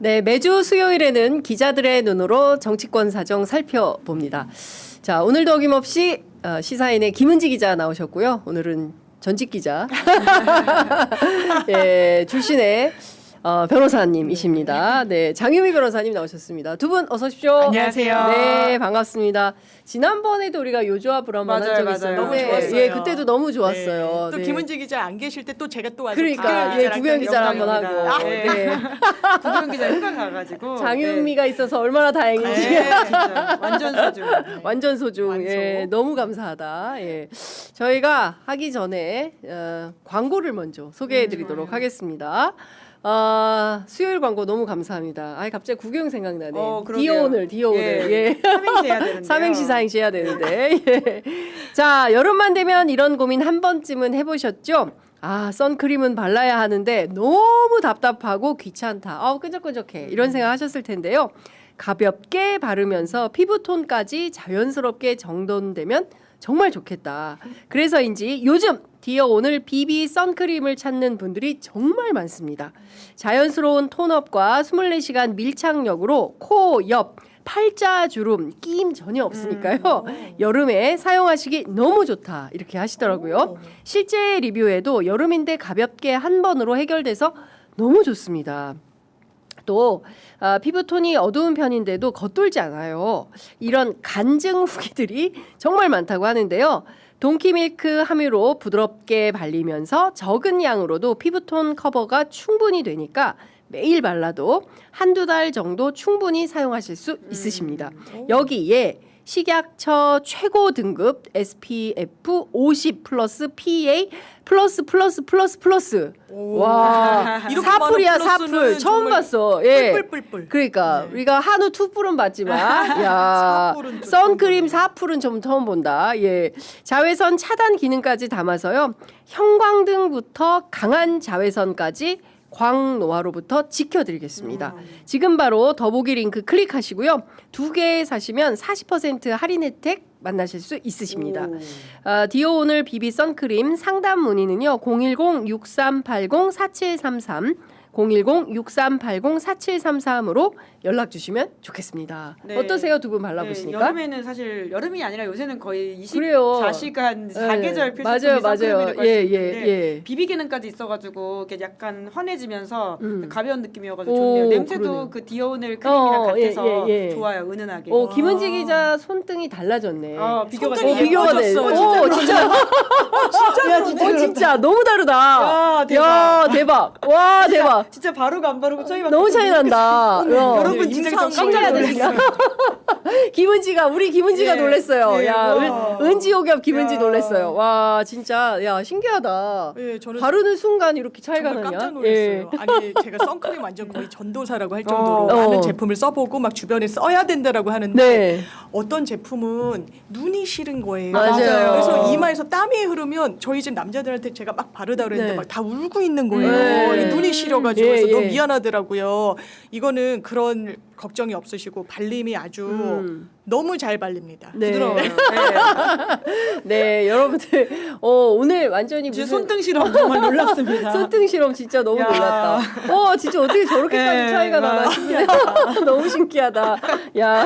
네, 매주 수요일에는 기자들의 눈으로 정치권 사정 살펴봅니다. 자, 오늘도 어김없이 시사인의 김은지 기자 나오셨고요. 오늘은 전직 기자 예, 출신의 변호사님이십니다. 네, 장유미 변호사님 나오셨습니다. 두 분 어서 오십시오. 안녕하세요. 네, 반갑습니다. 지난번에도 우리가 요조합을 한번 한 적이 있었는데 너무 좋았어요. 예, 그때도 너무 좋았어요. 네. 또 네. 김은지 기자 안 계실 때 또 제가 또 와서 그러니까 예, 구경 기자 한번 하고 네. 네. 구경 기자 휴가 가가지고 장윤미가 있어서 얼마나 다행인지. 네, 진짜 완전 소중. 완전 소중. 완소. 예, 너무 감사하다. 예. 저희가 하기 전에 광고를 먼저 소개해드리도록 하겠습니다. 수요일 광고 너무 감사합니다. 아, 갑자기 구경 생각나네. 그러게요. 디오 오늘. 예. 삼행시 해야 되는데. 삼행시 사행시 해야 되는데. 예. 자, 여름만 되면 이런 고민 한 번쯤은 해보셨죠? 아, 선크림은 발라야 하는데 너무 답답하고 귀찮다. 끈적끈적해. 이런 생각 하셨을 텐데요. 가볍게 바르면서 피부톤까지 자연스럽게 정돈되면 정말 좋겠다. 그래서인지 요즘 디어 오늘 BB 선크림을 찾는 분들이 정말 많습니다. 자연스러운 톤업과 24시간 밀착력으로 코 옆, 팔자 주름, 끼임 전혀 없으니까요. 여름에 사용하시기 너무 좋다 이렇게 하시더라고요. 실제 리뷰에도 여름인데 가볍게 한 번으로 해결돼서 너무 좋습니다. 또 피부톤이 어두운 편인데도 겉돌지 않아요. 이런 간증 후기들이 정말 많다고 하는데요. 동키밀크 함유로 부드럽게 발리면서 적은 양으로도 피부톤 커버가 충분히 되니까 매일 발라도 한두 달 정도 충분히 사용하실 수 있으십니다. 여기에 식약처 최고 등급 SPF 50 플러스 PA 플러스 와 이렇게 사풀이야 많은 사풀 플러스는 처음 정말 봤어. 예. 뿔뿔뿔뿔. 그러니까 네. 우리가 한우 투뿔은 봤지만 야 사풀은 또 선크림 처음 사풀은 좀 처음 본다. 예. 자외선 차단 기능까지 담아서요. 형광등부터 강한 자외선까지 광노화로부터 지켜드리겠습니다. 지금 바로 더보기 링크 클릭하시고요. 2개 사시면 40% 할인 혜택 만나실 수 있으십니다. 디오 오늘 비비 선크림 상담 문의는요. 010-6380-4733 010-6380-4733으로 연락 주시면 좋겠습니다. 네. 어떠세요? 두 분 발라보시니까? 네, 여름에는 사실 여름이 아니라 요새는 거의 그래요. 24시간 예. 사계절 필수품이 맞아요. 선크림이라고 할 수 예, 있는데 예. 비비 기능까지 있어가지고 이렇게 약간 환해지면서 가벼운 느낌이어가지고 오, 좋네요. 냄새도 그러네요. 그 디오늘 크림이랑 같아서 예. 좋아요. 은은하게. 김은지 기자 손등이 달라졌네. 비교가 손등이 돼요. 비교가 돼. 예뻐졌어. 오, 진짜. 야, 진짜 너무 다르다. 야, 대박. 야, 대박. 와, 대박. 진짜 바르고 안 바르고 차이가 너무 차이 난다. 여러분 네, 진짜 임상 깜짝 놀랐어요. 놀랐어요. 우리 김은지가 예. 놀랐어요. 예, 야, 와. 은지옥엽 김은지 야. 놀랐어요. 와, 진짜, 야, 신기하다. 예, 저는 바르는 순간 이렇게 차이가 정말 나냐? 깜짝 놀랐어요. 예. 아니 제가 선크림 완전 거의 전도사라고 할 정도로 어. 많은 제품을 써보고 막 주변에 써야 된다라고 하는데 네. 어떤 제품은 눈이 싫은 거예요. 맞아요. 그래서 이마에서 땀이 흐르면 저희 집 남자들한테 제가 막 바르다 그랬는데 네. 막 다 울고 있는 거예요. 네. 눈이 싫어가지고 예, 그래서 너무 예. 미안하더라고요. 이거는 그런 걱정이 없으시고 발림이 아주 너무 잘 발립니다. 네. 부드러워요. 네, 여러분들, 오늘 완전히 제 무슨 손등 실험 정말 놀랐습니다. 손등 실험 진짜 너무 야. 놀랐다. 진짜 어떻게 저렇게까지 네, 차이가 나나 싶네. 너무 신기하다. 야,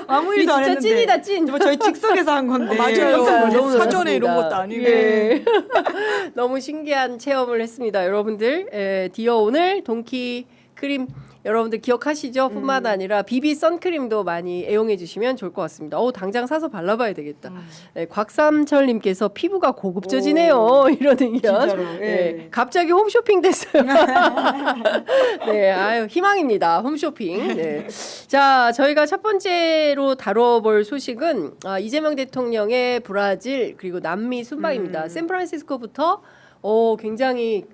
아무 이 일도 안 진짜 했는데. 찐이다, 찐. 뭐 저희 즉석에서 한 건데. 맞아요. 깜짝 너무 놀랐습니다. 사전에 이런 것도 아니고. 예. 너무 신기한 체험을 했습니다, 여러분들. 디어 오늘 동키 크림 여러분들 기억하시죠? 뿐만 아니라 비비 선크림도 많이 애용해 주시면 좋을 것 같습니다. 당장 사서 발라봐야 되겠다. 곽삼철님께서 피부가 고급져지네요. 이런 의견. 진짜로, 예. 네, 갑자기 홈쇼핑 됐어요. 네, 아유 희망입니다. 홈쇼핑. 네. 자, 저희가 첫 번째로 다뤄볼 소식은 이재명 대통령의 브라질 그리고 남미 순방입니다. 샌프란시스코부터 굉장히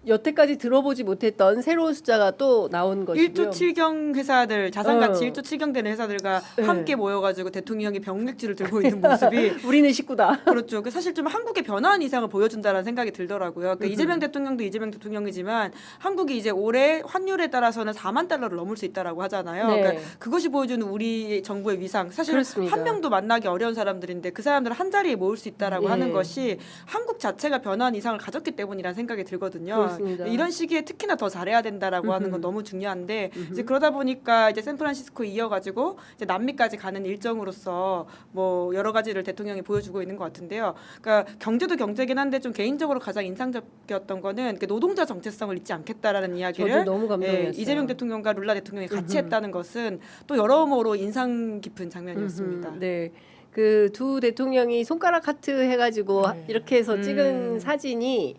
여태까지 들어보지 못했던 새로운 숫자가 또 나온 것이고요. 1조 7경 회사들 자산가치 어. 1조 7경 되는 회사들과 네. 함께 모여가지고 대통령이 병맥주를 들고 있는 모습이 우리는 식구다. 그렇죠. 그 사실 좀 한국의 변화한 이상을 보여준다라는 생각이 들더라고요. 그러니까 이재명 대통령도 이재명 대통령이지만 한국이 이제 올해 환율에 따라서는 4만 달러를 넘을 수 있다라고 하잖아요. 네. 그러니까 그것이 보여주는 우리 정부의 위상. 사실 그렇습니다. 한 명도 만나기 어려운 사람들인데 그 사람들을 한 자리에 모을 수 있다라고 예. 하는 것이 한국 자체가 변화한 이상을 가졌기 때문이라는 생각이 들거든요. 그렇습니다. 맞습니다. 이런 시기에 특히나 더 잘해야 된다라고 하는 건 너무 중요한데 이제 그러다 보니까 이제 샌프란시스코 이어가지고 이제 남미까지 가는 일정으로서 뭐 여러 가지를 대통령이 보여주고 있는 것 같은데요. 그러니까 경제도 경제긴 한데 좀 개인적으로 가장 인상적이었던 거는 노동자 정체성을 잊지 않겠다라는 이야기를 저도 너무 감동이었어요. 이재명 대통령과 룰라 대통령이 같이 했다는 것은 또 여러모로 인상 깊은 장면이었습니다. 네. 그 두 대통령이 손가락 하트 해가지고 네. 이렇게 해서 찍은 사진이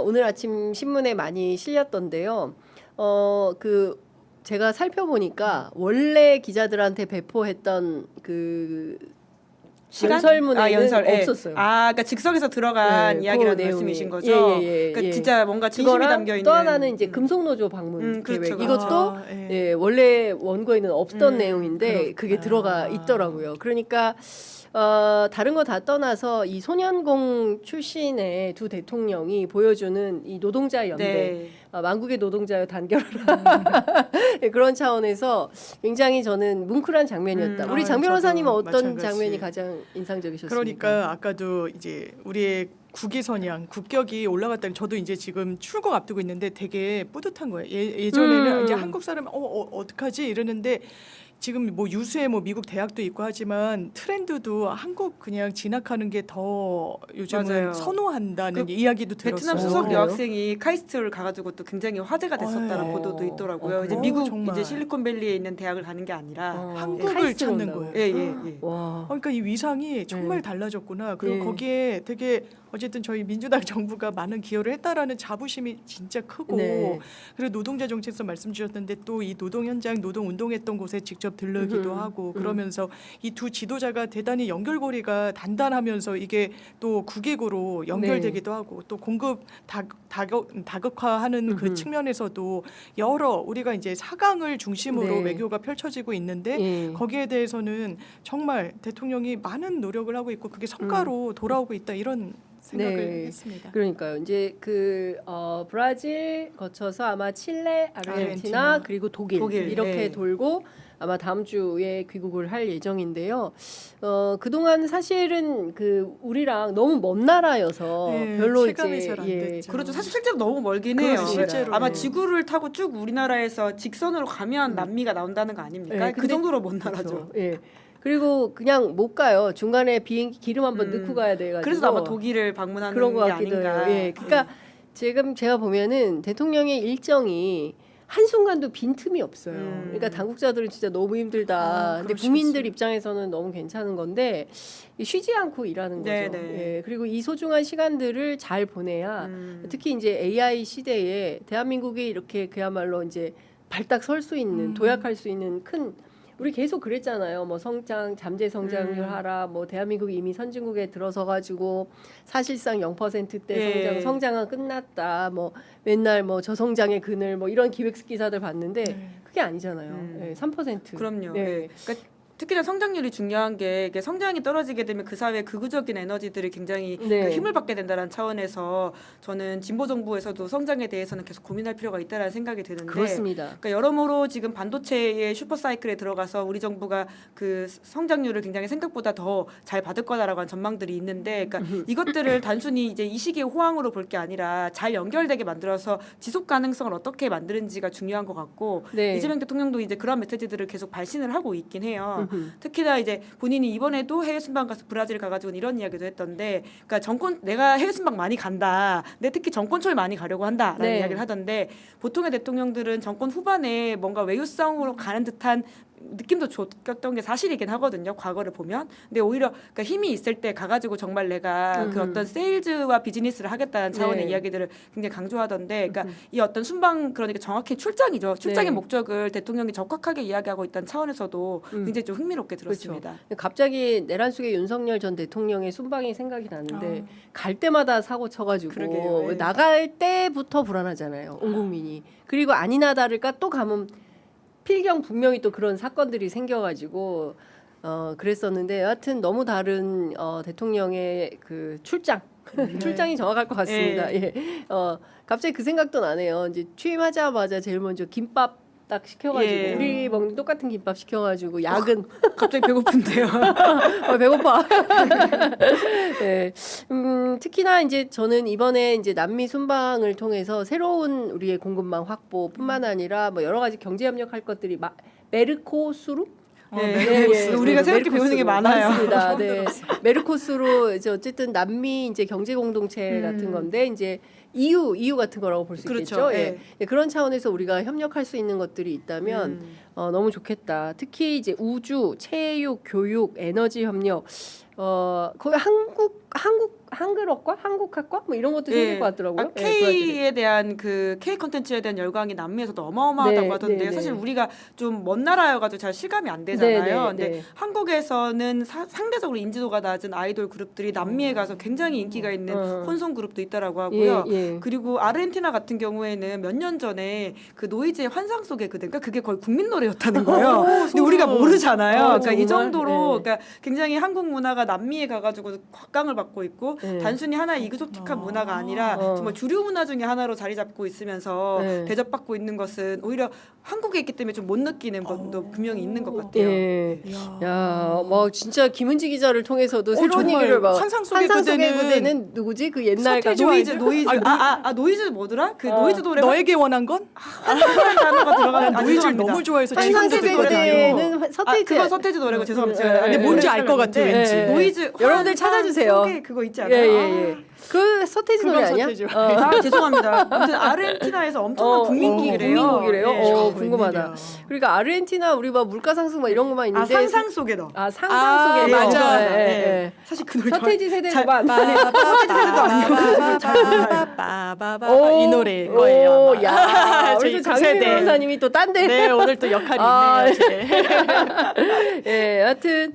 오늘 아침 신문에 많이 실렸던데요. 그 제가 살펴보니까 원래 기자들한테 배포했던 그 연설문에는 예. 없었어요. 그러니까 즉석에서 들어간 네, 이야기라는 그 내용이. 말씀이신 거죠. 예. 그러니까 진짜 뭔가 진심이 그거랑 담겨 있는. 또 하나는 이제 금속노조 방문 그렇죠, 계획. 그렇죠. 이것도 예. 예, 원래 원고에는 없던 내용인데 그게 그렇구나. 들어가 있더라고요. 그러니까 다른 거 다 떠나서 이 소년공 출신의 두 대통령이 보여주는 이 노동자 연대, 네. 만국의 노동자여 단결하라 예, 그런 차원에서 굉장히 저는 뭉클한 장면이었다. 우리 장 저도 변호사님은 어떤 마찬가지. 장면이 가장 인상적이셨습니까? 그러니까 아까도 이제 우리의 국위선양 국격이 올라갔다는 저도 이제 지금 출국 앞두고 있는데 되게 뿌듯한 거예요. 예전에는 이제 한국 사람 어떡하지 이러는데 지금 뭐 유수의 뭐 미국 대학도 있고 하지만 트렌드도 한국 그냥 진학하는 게 더 요즘은 맞아요. 선호한다는 이야기도 들었어요. 베트남 수석 그래요? 여학생이 카이스트를 가가지고 또 굉장히 화제가 됐었다는 보도도 있더라고요. 이제 미국 정말. 이제 실리콘밸리에 있는 대학을 가는 게 아니라 한국을 카이스트로 찾는 온다고. 거예요. 예. 와. 그러니까 이 위상이 정말 네. 달라졌구나. 그리고 네. 거기에 되게 어쨌든 저희 민주당 정부가 많은 기여를 했다라는 자부심이 진짜 크고 네. 그리고 노동자 정책에서 말씀 주셨는데 또 이 노동 현장 노동 운동했던 곳에 직접 들르기도 하고 그러면서 이 두 지도자가 대단히 연결고리가 단단하면서 이게 또 국익으로 연결되기도 하고 또 공급 다극화하는 그 측면에서도 여러 우리가 이제 4강을 중심으로 네. 외교가 펼쳐지고 있는데 예. 거기에 대해서는 정말 대통령이 많은 노력을 하고 있고 그게 성과로 돌아오고 있다 이런 생각을 네. 했습니다. 그러니까요. 이제 그 브라질 거쳐서 아마 칠레, 아르헨티나 아르헨티나. 그리고 독일 이렇게 네. 돌고 아마 다음 주에 귀국을 할 예정인데요. 그동안 사실은 그 우리랑 너무 먼 나라여서 네, 별로 체감이 이제 잘안 됐죠. 그렇죠. 사실 실제로 너무 멀긴 해요. 그렇습니다. 실제로. 아마 네. 지구를 타고 쭉 우리나라에서 직선으로 가면 남미가 나온다는 거 아닙니까? 네, 그 근데- 정도로 먼 그렇죠. 나라죠. 예. 그리고 그냥 못 가요. 중간에 비행기 기름 한번 넣고 가야 돼가지고. 그래서 아마 독일을 방문하는 그런 것 게 같기도 해요. 아닌가. 예. 그러니까 지금 제가 보면은 대통령의 일정이 한 순간도 빈틈이 없어요. 그러니까 당국자들은 진짜 너무 힘들다. 근데 그러시겠어요. 국민들 입장에서는 너무 괜찮은 건데 쉬지 않고 일하는 거죠. 네네. 예. 그리고 이 소중한 시간들을 잘 보내야 특히 이제 AI 시대에 대한민국이 이렇게 그야말로 이제 발딱 설 수 있는 도약할 수 있는 큰 우리 계속 그랬잖아요. 뭐 성장, 잠재 성장률 하라. 뭐 대한민국이 이미 선진국에 들어서 가지고 사실상 0%대 예. 성장은 끝났다. 뭐 맨날 뭐 저성장의 그늘 뭐 이런 기획 기사들 봤는데 그게 아니잖아요. 예, 3%. 그럼요. 네. 예. 그러니까 특히나 성장률이 중요한 게 이게 성장이 떨어지게 되면 그 사회의 극우적인 에너지들이 굉장히 네. 그 힘을 받게 된다는 차원에서 저는 진보 정부에서도 성장에 대해서는 계속 고민할 필요가 있다라는 생각이 드는데 그렇습니다. 그러니까 여러모로 지금 반도체의 슈퍼 사이클에 들어가서 우리 정부가 그 성장률을 굉장히 생각보다 더 잘 받을 거다라고 하는 전망들이 있는데 그러니까 이것들을 단순히 이제 이 시기의 호황으로 볼 게 아니라 잘 연결되게 만들어서 지속 가능성을 어떻게 만드는지가 중요한 것 같고 네. 이재명 대통령도 이제 그런 메시지들을 계속 발신을 하고 있긴 해요. 특히나 이제 본인이 이번에도 해외 순방 가서 브라질 가가지고 이런 이야기도 했던데, 그러니까 정권 내가 해외 순방 많이 간다. 근데 특히 정권초에 많이 가려고 한다라는 네. 이야기를 하던데 보통의 대통령들은 정권 후반에 뭔가 외유성으로 가는 듯한 느낌도 줬던 게 사실이긴 하거든요. 과거를 보면. 근데 오히려 그러니까 힘이 있을 때 가가지고 정말 내가 그 어떤 세일즈와 비즈니스를 하겠다는 차원의 네. 이야기들을 굉장히 강조하던데, 그러니까 이 어떤 순방 그러니까 정확히 출장이죠. 출장의 네. 목적을 대통령이 적확하게 이야기하고 있다는 차원에서도 굉장히 좀 흥미롭게 들었습니다. 그렇죠. 갑자기 내란 속의 윤석열 전 대통령의 순방이 생각이 나는데 갈 때마다 사고 쳐가지고 그러게요. 예. 나갈 때부터 불안하잖아요. 온 국민이. 그리고 아니나 다를까 또 가면 필경 분명히 또 그런 사건들이 생겨가지고 그랬었는데 여하튼 너무 다른 대통령의 그 출장 출장이 정확할 것 같습니다. 예. 갑자기 그 생각도 나네요. 이제 취임하자마자 제일 먼저 김밥 딱 시켜가지고 예. 우리 먹는 똑같은 김밥 시켜가지고 야근 갑자기 배고픈데요. 배고파. 네. 특히나 이제 저는 이번에 이제 남미 순방을 통해서 새로운 우리의 공급망 확보뿐만 아니라 뭐 여러 가지 경제 협력할 것들이 메르코수르 네. 우리가 새롭게 배우는 게 많아요. 맞습니다. 네. 메르코스로 이제 어쨌든 남미 이제 경제 공동체 같은 건데 이제 EU 같은 거라고 볼 수 그렇죠. 있겠죠. 예. 예. 네, 그런 차원에서 우리가 협력할 수 있는 것들이 있다면 너무 좋겠다. 특히 이제 우주, 체육, 교육, 에너지 협력 거의 한글어과, 한국학과 뭐 이런 것도 생길 것 같더라고요. 예, K에 대한 그 K 컨텐츠에 대한 열광이 남미에서도 어마어마하다고 네, 하던데요. 네, 네. 사실 우리가 좀 먼 나라여가지고 잘 실감이 안 되잖아요. 네, 네, 근데 네. 한국에서는 상대적으로 인지도가 낮은 아이돌 그룹들이 남미에 가서 굉장히 인기가 있는 혼성 그룹도 있다라고 하고요. 예, 예. 그리고 아르헨티나 같은 경우에는 몇 년 전에 그 노이즈의 환상 속의 그대인가 그게 거의 국민 노래였다는 거예요. 근데 우리가 모르잖아요. 그러니까 이 정말? 정도로 네. 그러니까 굉장히 한국 문화가 남미에 가가지고 곽강을 받고 있고 네. 단순히 하나의 이그조틱한 문화가 아니라 정말 주류 문화 중에 하나로 자리 잡고 있으면서 네. 대접받고 있는 것은 오히려 한국에 있기 때문에 좀 못 느끼는 것도 분명히 있는 것 같아요. 예. 이야. 야, 뭐 진짜 김은지 기자를 통해서도 새로운 정말 얘기를 막 환상 속의 그대는 누구지? 그 옛날 서태지 가수 노이즈 노이즈 뭐더라? 그 노이즈 노래 너에게 원한 건? 단어가 들어가는 노이즈를 너무 좋아해서 환상 지금도 속의 듣거든요. 그대는 서태지. 그건 서태지 노래고 죄송합니다. 네, 제가 네, 근데 뭔지 알 것 같아 네. 왠지. 노이즈 여러분들 환상 찾아주세요. 속에 그거 있지 예, 않아요? 예. 그 서태지 그건 노래 아니야? 서태지. 죄송합니다. 아무튼 아르헨티나에서 엄청난 국민곡이래요. 국민곡이래요. 네. 궁금하다. 웬일이야. 그러니까 아르헨티나 우리 막 물가 상승 막 이런 것만 있는데 상상 속에 너. 상상 속에 맞아. 예, 예, 예. 사실 그 노래 서태지 세대구만. 서태지 세대도 아니고 빠바바바바바바 이 노래일 거예요. 오, 아마. 야, 저희 우리 또 그 장민 세대. 변호사님이 또 딴데. 네 오늘 또 역할이 아, 있네요. 예, 하여튼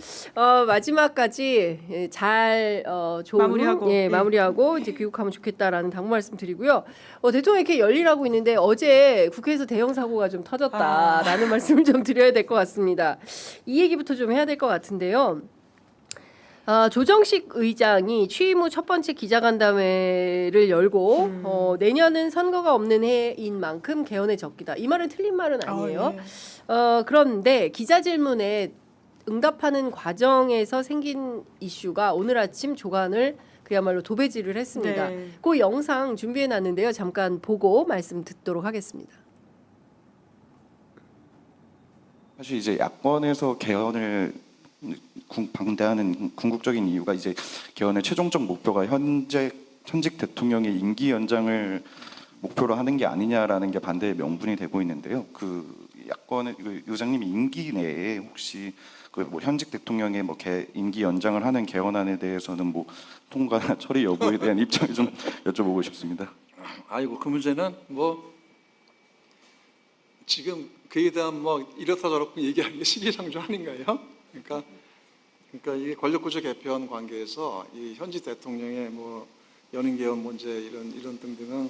마지막까지 잘 좋은 마무리하고 이제 귀국하면 좋겠다라는 당부 말씀드리고요. 대통령이 이렇게 열일하고 있는데 어제 국회에서 대형 사고가 좀 터졌다라는 말씀을 좀 드려야 될 것 같습니다. 이 얘기부터 좀 해야 될 것 같은데요. 조정식 의장이 취임 후 첫 번째 기자간담회를 열고 내년은 선거가 없는 해인 만큼 개헌의 적기다. 이 말은 틀린 말은 아니에요. 그런데 기자 질문에 응답하는 과정에서 생긴 이슈가 오늘 아침 조간을 그야말로 도배질을 했습니다. 네. 그 영상 준비해 놨는데요. 잠깐 보고 말씀 듣도록 하겠습니다. 사실 이제 야권에서 개헌을 반대하는 궁극적인 이유가 이제 개헌의 최종적 목표가 현직 대통령의 임기 연장을 목표로 하는 게 아니냐라는 게 반대의 명분이 되고 있는데요. 그 야권의 의장님이 임기 내에 혹시 그 뭐 현직 대통령의 뭐 임기 연장을 하는 개헌안에 대해서는 뭐 통과나 처리 여부에 대한 입장을 좀 여쭤보고 싶습니다. 아이고 그 문제는 뭐 지금 그에 대한 뭐 이렇다 저렇다 얘기하는 게 시기상조 아닌가요? 그러니까 이게 권력구조 개편 관계에서 이 현직 대통령의 뭐 연임 개헌 문제 이런 등등은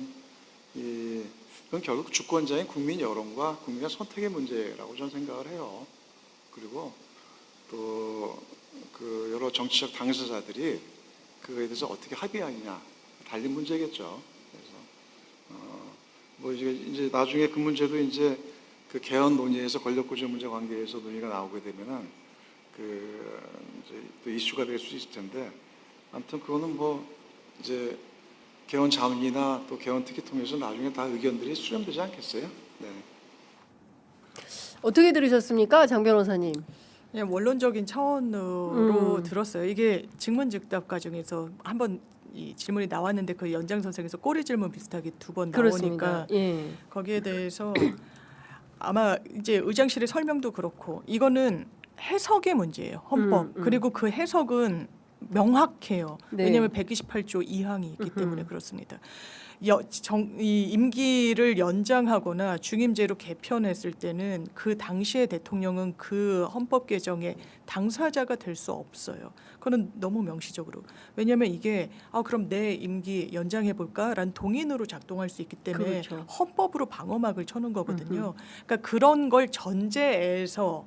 그건 결국 주권자인 국민 여론과 국민의 선택의 문제라고 저는 생각을 해요. 그리고 또 그 여러 정치적 당사자들이 그거에 대해서 어떻게 합의하느냐 달린 문제겠죠. 그래서 뭐 이제 나중에 그 문제도 이제 그 개헌 논의에서 권력구조 문제 관계에서 논의가 나오게 되면은 그 이제 또 이슈가 될 수 있을 텐데 아무튼 그거는 뭐 이제 개헌 자문이나 또 개헌 특위 통해서 나중에 다 의견들이 수렴되지 않겠어요? 네. 어떻게 들으셨습니까, 장 변호사님? 그냥 원론적인 차원으로 들었어요. 이게 증문즉답 과정에서 한번 이 질문이 나왔는데 그 연장선상에서 꼬리 질문 비슷하게 두 번 그렇습니다. 나오니까 예. 거기에 대해서 아마 이제 의장실의 설명도 그렇고 이거는 해석의 문제예요. 헌법. 그리고 그 해석은 명확해요. 네. 왜냐하면 128조 2항이 있기 때문에 그렇습니다. 이 임기를 연장하거나 중임제로 개편했을 때는 그 당시의 대통령은 그 헌법 개정의 당사자가 될 수 없어요. 그건 너무 명시적으로. 왜냐하면 이게 그럼 내 임기 연장해 볼까라는 동인으로 작동할 수 있기 때문에 그렇죠. 헌법으로 방어막을 쳐놓은 거거든요. 그러니까 그런 걸 전제해서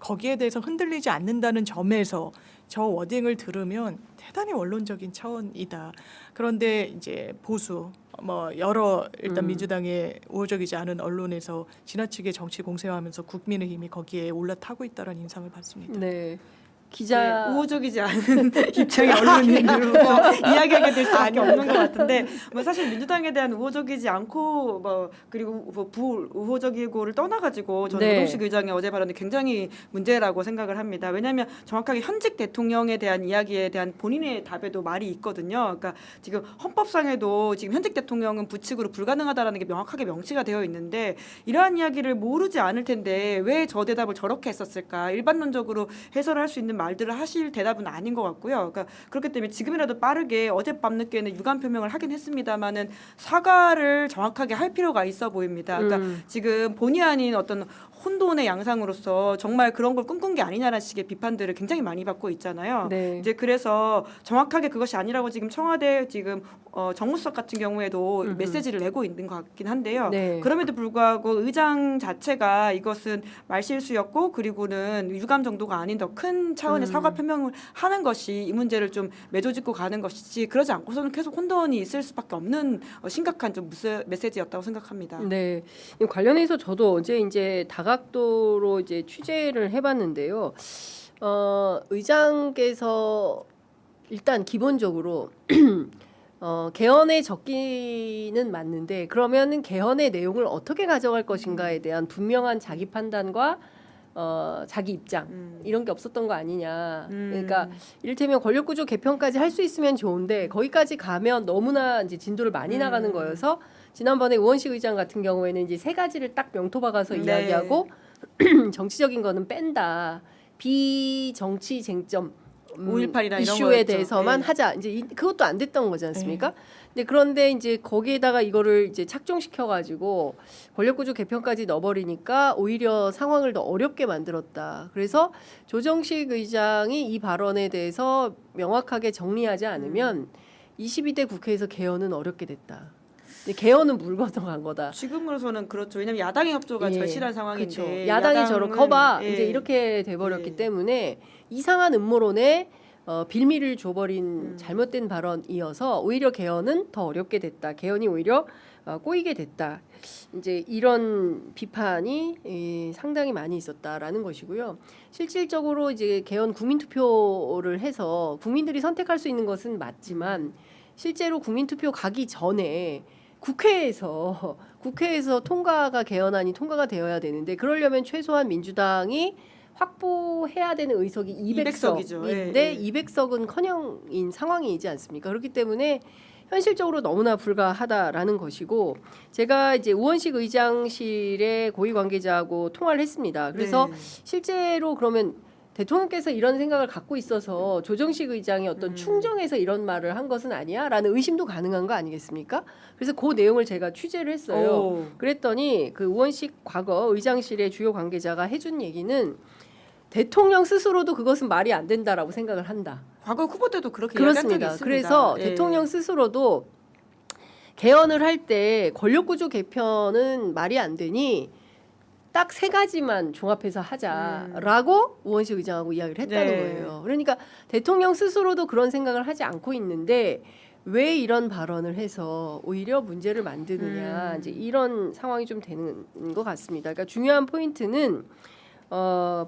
거기에 대해서 흔들리지 않는다는 점에서 저 워딩을 들으면 대단히 원론적인 차원이다. 그런데 이제 보수 뭐 여러 일단 민주당의 우호적이지 않은 언론에서 지나치게 정치 공세화하면서 국민의힘이 거기에 올라타고 있다는 인상을 받습니다. 네. 기자 네, 우호적이지 않은 입장의 언론인으로서 이야기하게 될 수밖에 없는 것 같은데 뭐 사실 민주당에 대한 우호적이지 않고 뭐 그리고 뭐 부우호적이고를 떠나가지고 저는 네. 우동식 의장의 어제 발언이 굉장히 문제라고 생각을 합니다. 왜냐하면 정확하게 현직 대통령에 대한 이야기에 대한 본인의 답에도 말이 있거든요. 그러니까 지금 헌법상에도 지금 현직 대통령은 부칙으로 불가능하다라는 게 명확하게 명시가 되어 있는데 이러한 이야기를 모르지 않을 텐데 왜 저 대답을 저렇게 했었을까? 일반론적으로 해설할 수 있는 말들을 하실 대답은 아닌 것 같고요. 그러니까 그렇기 때문에 지금이라도 빠르게 어젯밤 늦게는 유감 표명을 하긴 했습니다만은 사과를 정확하게 할 필요가 있어 보입니다. 그러니까 지금 본의 아닌 어떤 혼돈의 양상으로서 정말 그런 걸 꿈꾼 게 아니냐라는 식의 비판들을 굉장히 많이 받고 있잖아요. 네. 이제 그래서 정확하게 그것이 아니라고 지금 청와대 지금 정무수석 같은 경우에도 메시지를 내고 있는 것 같긴 한데요. 네. 그럼에도 불구하고 의장 자체가 이것은 말실수였고 그리고는 유감 정도가 아닌 더 큰 차원의 사과 표명을 하는 것이 이 문제를 좀 매조짓고 가는 것이지 그러지 않고서는 계속 혼돈이 있을 수밖에 없는 심각한 좀 메시지였다고 생각합니다. 네. 이 관련해서 저도 어제 이제 다각도로 이제 취재를 해봤는데요. 의장께서 일단 기본적으로 개헌에 적기는 맞는데 그러면은 개헌의 내용을 어떻게 가져갈 것인가에 대한 분명한 자기 판단과 자기 입장 이런 게 없었던 거 아니냐. 그러니까 이를테면 권력구조 개편까지 할 수 있으면 좋은데 거기까지 가면 너무나 이제 진도를 많이 나가는 거여서 지난번에 우원식 의장 같은 경우에는 이제 세 가지를 딱 명토 박아서 네. 이야기하고 정치적인 거는 뺀다. 비정치 쟁점 5.18이나 이런 이슈에 거였죠. 대해서만 네. 하자. 이제 그것도 안 됐던 거지 않습니까? 근데 그런데 이제 거기에다가 이거를 이제 착종시켜 가지고 권력구조 개편까지 넣어버리니까 오히려 상황을 더 어렵게 만들었다. 그래서 조정식 의장이 이 발언에 대해서 명확하게 정리하지 않으면 22대 국회에서 개헌은 어렵게 됐다. 근데 개헌은 물 건너간 거다. 지금으로서는 그렇죠. 왜냐하면 야당의 협조가 예, 절실한 상황인데 그렇죠. 야당이 저런 커봐 예. 이제 이렇게 돼버렸기 예. 때문에 이상한 음모론에 빌미를 줘버린 잘못된 발언이어서 오히려 개헌은 더 어렵게 됐다. 개헌이 오히려 꼬이게 됐다. 이제 이런 비판이 상당히 많이 있었다라는 것이고요. 실질적으로 이제 개헌 국민투표를 해서 국민들이 선택할 수 있는 것은 맞지만 실제로 국민투표 가기 전에 국회에서 통과가 개헌안이 통과가 되어야 되는데 그러려면 최소한 민주당이 확보해야 되는 의석이 200석이죠. 200석인데 예, 예. 200석은 커녕인 상황이지 않습니까? 그렇기 때문에 현실적으로 너무나 불가하다라는 것이고 제가 이제 우원식 의장실의 고위 관계자하고 통화를 했습니다. 그래서 네. 실제로 그러면 대통령께서 이런 생각을 갖고 있어서 조정식 의장이 어떤 충정에서 이런 말을 한 것은 아니야라는 의심도 가능한 거 아니겠습니까? 그래서 그 내용을 제가 취재를 했어요. 오. 그랬더니 그 우원식 과거 의장실의 주요 관계자가 해준 얘기는 대통령 스스로도 그것은 말이 안 된다라고 생각을 한다. 과거 후보 때도 그렇게 얘기한 적이 그렇습니다. 있습니다. 그래서 예. 대통령 스스로도 개헌을 할 때 권력구조 개편은 말이 안 되니 딱 세 가지만 종합해서 하자라고 우원식 의장하고 이야기를 했다는 네. 거예요. 그러니까 대통령 스스로도 그런 생각을 하지 않고 있는데 왜 이런 발언을 해서 오히려 문제를 만드느냐 이제 이런 상황이 좀 되는 것 같습니다. 그러니까 중요한 포인트는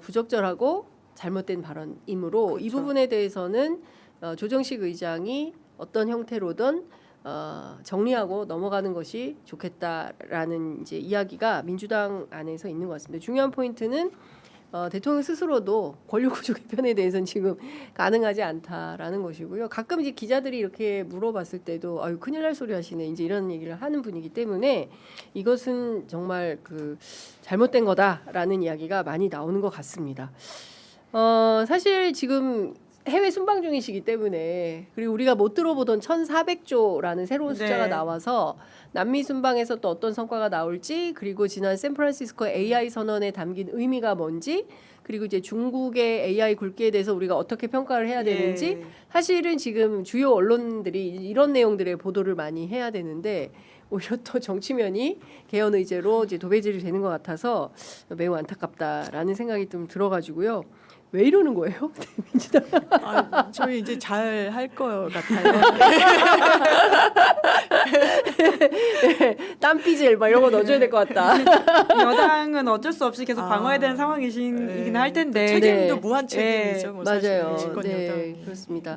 부적절하고 잘못된 발언이므로 이 그렇죠. 부분에 대해서는 조정식 의장이 어떤 형태로든 정리하고 넘어가는 것이 좋겠다라는 이제 이야기가 민주당 안에서 있는 것 같습니다. 중요한 포인트는 대통령 스스로도 권력구조 개편에 대해서는 지금 가능하지 않다라는 것이고요. 가끔 이제 기자들이 이렇게 물어봤을 때도 아유 큰일 날 소리 하시네 이제 이런 얘기를 하는 분이기 때문에 이것은 정말 그 잘못된 거다라는 이야기가 많이 나오는 것 같습니다. 사실 지금 해외 순방 중이시기 때문에 그리고 우리가 못 들어보던 1,400조라는 새로운 숫자가 네. 나와서 남미 순방에서 또 어떤 성과가 나올지 그리고 지난 샌프란시스코 AI 선언에 담긴 의미가 뭔지 그리고 이제 중국의 AI 굴기에 대해서 우리가 어떻게 평가를 해야 되는지 예. 사실은 지금 주요 언론들이 이런 내용들의 보도를 많이 해야 되는데 오히려 또 정치면이 개헌 의제로 이제 도배질이 되는 것 같아서 매우 안타깝다라는 생각이 좀 들어가지고요. 왜 이러는 거예요? 민주당. 저희 이제 잘 할 거 같아요. 땀삐질 막 이런 거 넣어줘야 될 것 같다. 여당은 어쩔 수 없이 계속 방어해야 되는 상황이긴 할 텐데. 책임도 네. 무한 책임이죠. 뭐 맞아요. 사실 집권 네, 여당. 그렇습니다.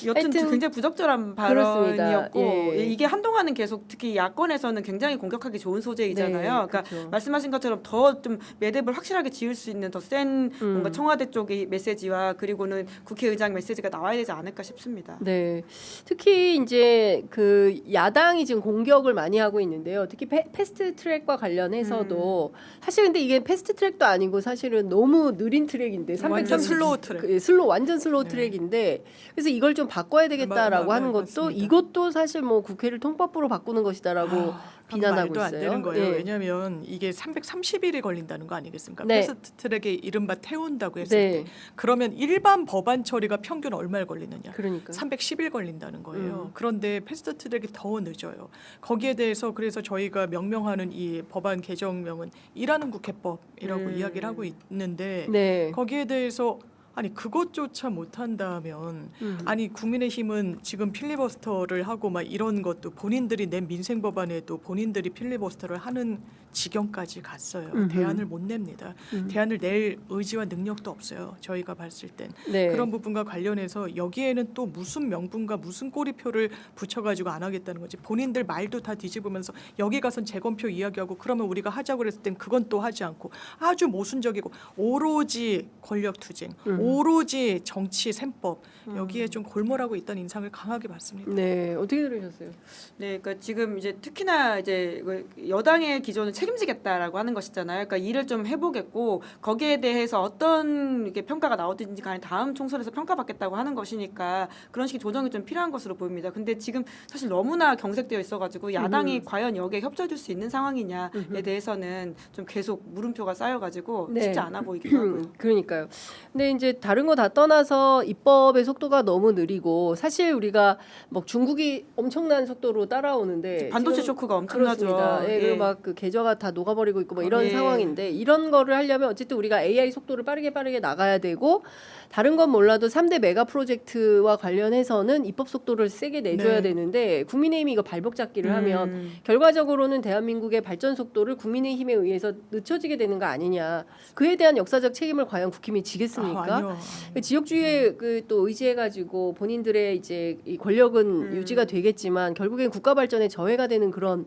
여튼 하여튼 굉장히 부적절한 그렇습니다. 발언이었고 예. 이게 한동안은 계속 특히 야권에서는 굉장히 공격하기 좋은 소재이잖아요. 네, 그러니까 그렇죠. 말씀하신 것처럼 더 좀 매듭을 확실하게 지을 수 있는 더 센 뭔가 청와대 쪽의 메시지와 그리고는 국회의장 메시지가 나와야 되지 않을까 싶습니다. 네, 특히 이제 그 야당이 지금 공격을 많이 하고 있는데요. 특히 패스트 트랙과 관련해서도 사실 근데 이게 패스트 트랙도 아니고 사실은 너무 느린 트랙인데 완전 330 슬로우 트랙. 완전 슬로우 네. 트랙인데 그래서 이걸 좀 바꿔야 되겠다라고 하는 것도 맞습니다. 이것도 사실 뭐 국회를 통법부로 바꾸는 것이다라고 비난하고 말도 안 있어요. 되는 거예요. 예. 왜냐하면 이게 330일이 걸린다는 거 아니겠습니까? 네. 패스트 트랙에 이른바 태운다고 했을 네. 때 그러면 일반 법안 처리가 평균 얼마에 걸리느냐? 그러니까 310일 걸린다는 거예요. 그런데 패스트 트랙이 더 늦어요. 거기에 대해서 그래서 저희가 명명하는 이 법안 개정명은 일하는 국회법이라고 이야기를 하고 있는데 네. 거기에 대해서 아니 그것조차 못한다면 아니 국민의힘은 지금 필리버스터를 하고 막 이런 것도 본인들이 낸 민생 법안에도 본인들이 필리버스터를 하는 지경까지 갔어요. 대안을 못 냅니다. 대안을 낼 의지와 능력도 없어요. 저희가 봤을 땐 네. 그런 부분과 관련해서 여기에는 또 무슨 명분과 무슨 꼬리표를 붙여가지고 안 하겠다는 거지. 본인들 말도 다 뒤집으면서 여기 가선 재검표 이야기하고 그러면 우리가 하자고 그랬을 땐 그건 또 하지 않고 아주 모순적이고 오로지 권력 투쟁, 오로지 정치 셈법 여기에 좀 골몰하고 있다는 인상을 강하게 받습니다. 네, 어떻게 들으셨어요? 네, 그러니까 지금 이제 특히나 이제 여당의 기조는 책임지겠다라고 하는 것이잖아요. 그러니까 일을 좀 해보겠고 거기에 대해서 어떤 이렇게 평가가 나오든지 간에 다음 총선에서 평가받겠다고 하는 것이니까 그런 식의 조정이 좀 필요한 것으로 보입니다. 근데 지금 사실 너무나 경색되어 있어가지고 야당이 과연 여기에 협조해줄 수 있는 상황이냐에 대해서는 좀 계속 물음표가 쌓여가지고 네. 쉽지 않아 보이기도 하고요. 그러니까요. 근데 이제 다른 거 다 떠나서 입법의 속도가 너무 느리고 사실 우리가 뭐 중국이 엄청난 속도로 따라오는데 반도체 지금 쇼크가 엄청나죠. 그렇습니다. 예, 예. 그리고 막 그 계좌가 다 녹아버리고 있고 뭐 이런 예. 상황인데 이런 거를 하려면 어쨌든 우리가 AI 속도를 빠르게 나가야 되고 다른 건 몰라도 3대 메가 프로젝트와 관련해서는 입법 속도를 세게 내줘야 네. 되는데 국민의힘이 이거 발목 잡기를 하면 결과적으로는 대한민국의 발전 속도를 국민의힘에 의해서 늦춰지게 되는 거 아니냐. 그에 대한 역사적 책임을 과연 국힘이 지겠습니까? 아니요. 그 지역주의에 그 또 의지해가지고 본인들의 이제 이 권력은 유지가 되겠지만 결국엔 국가 발전에 저해가 되는 그런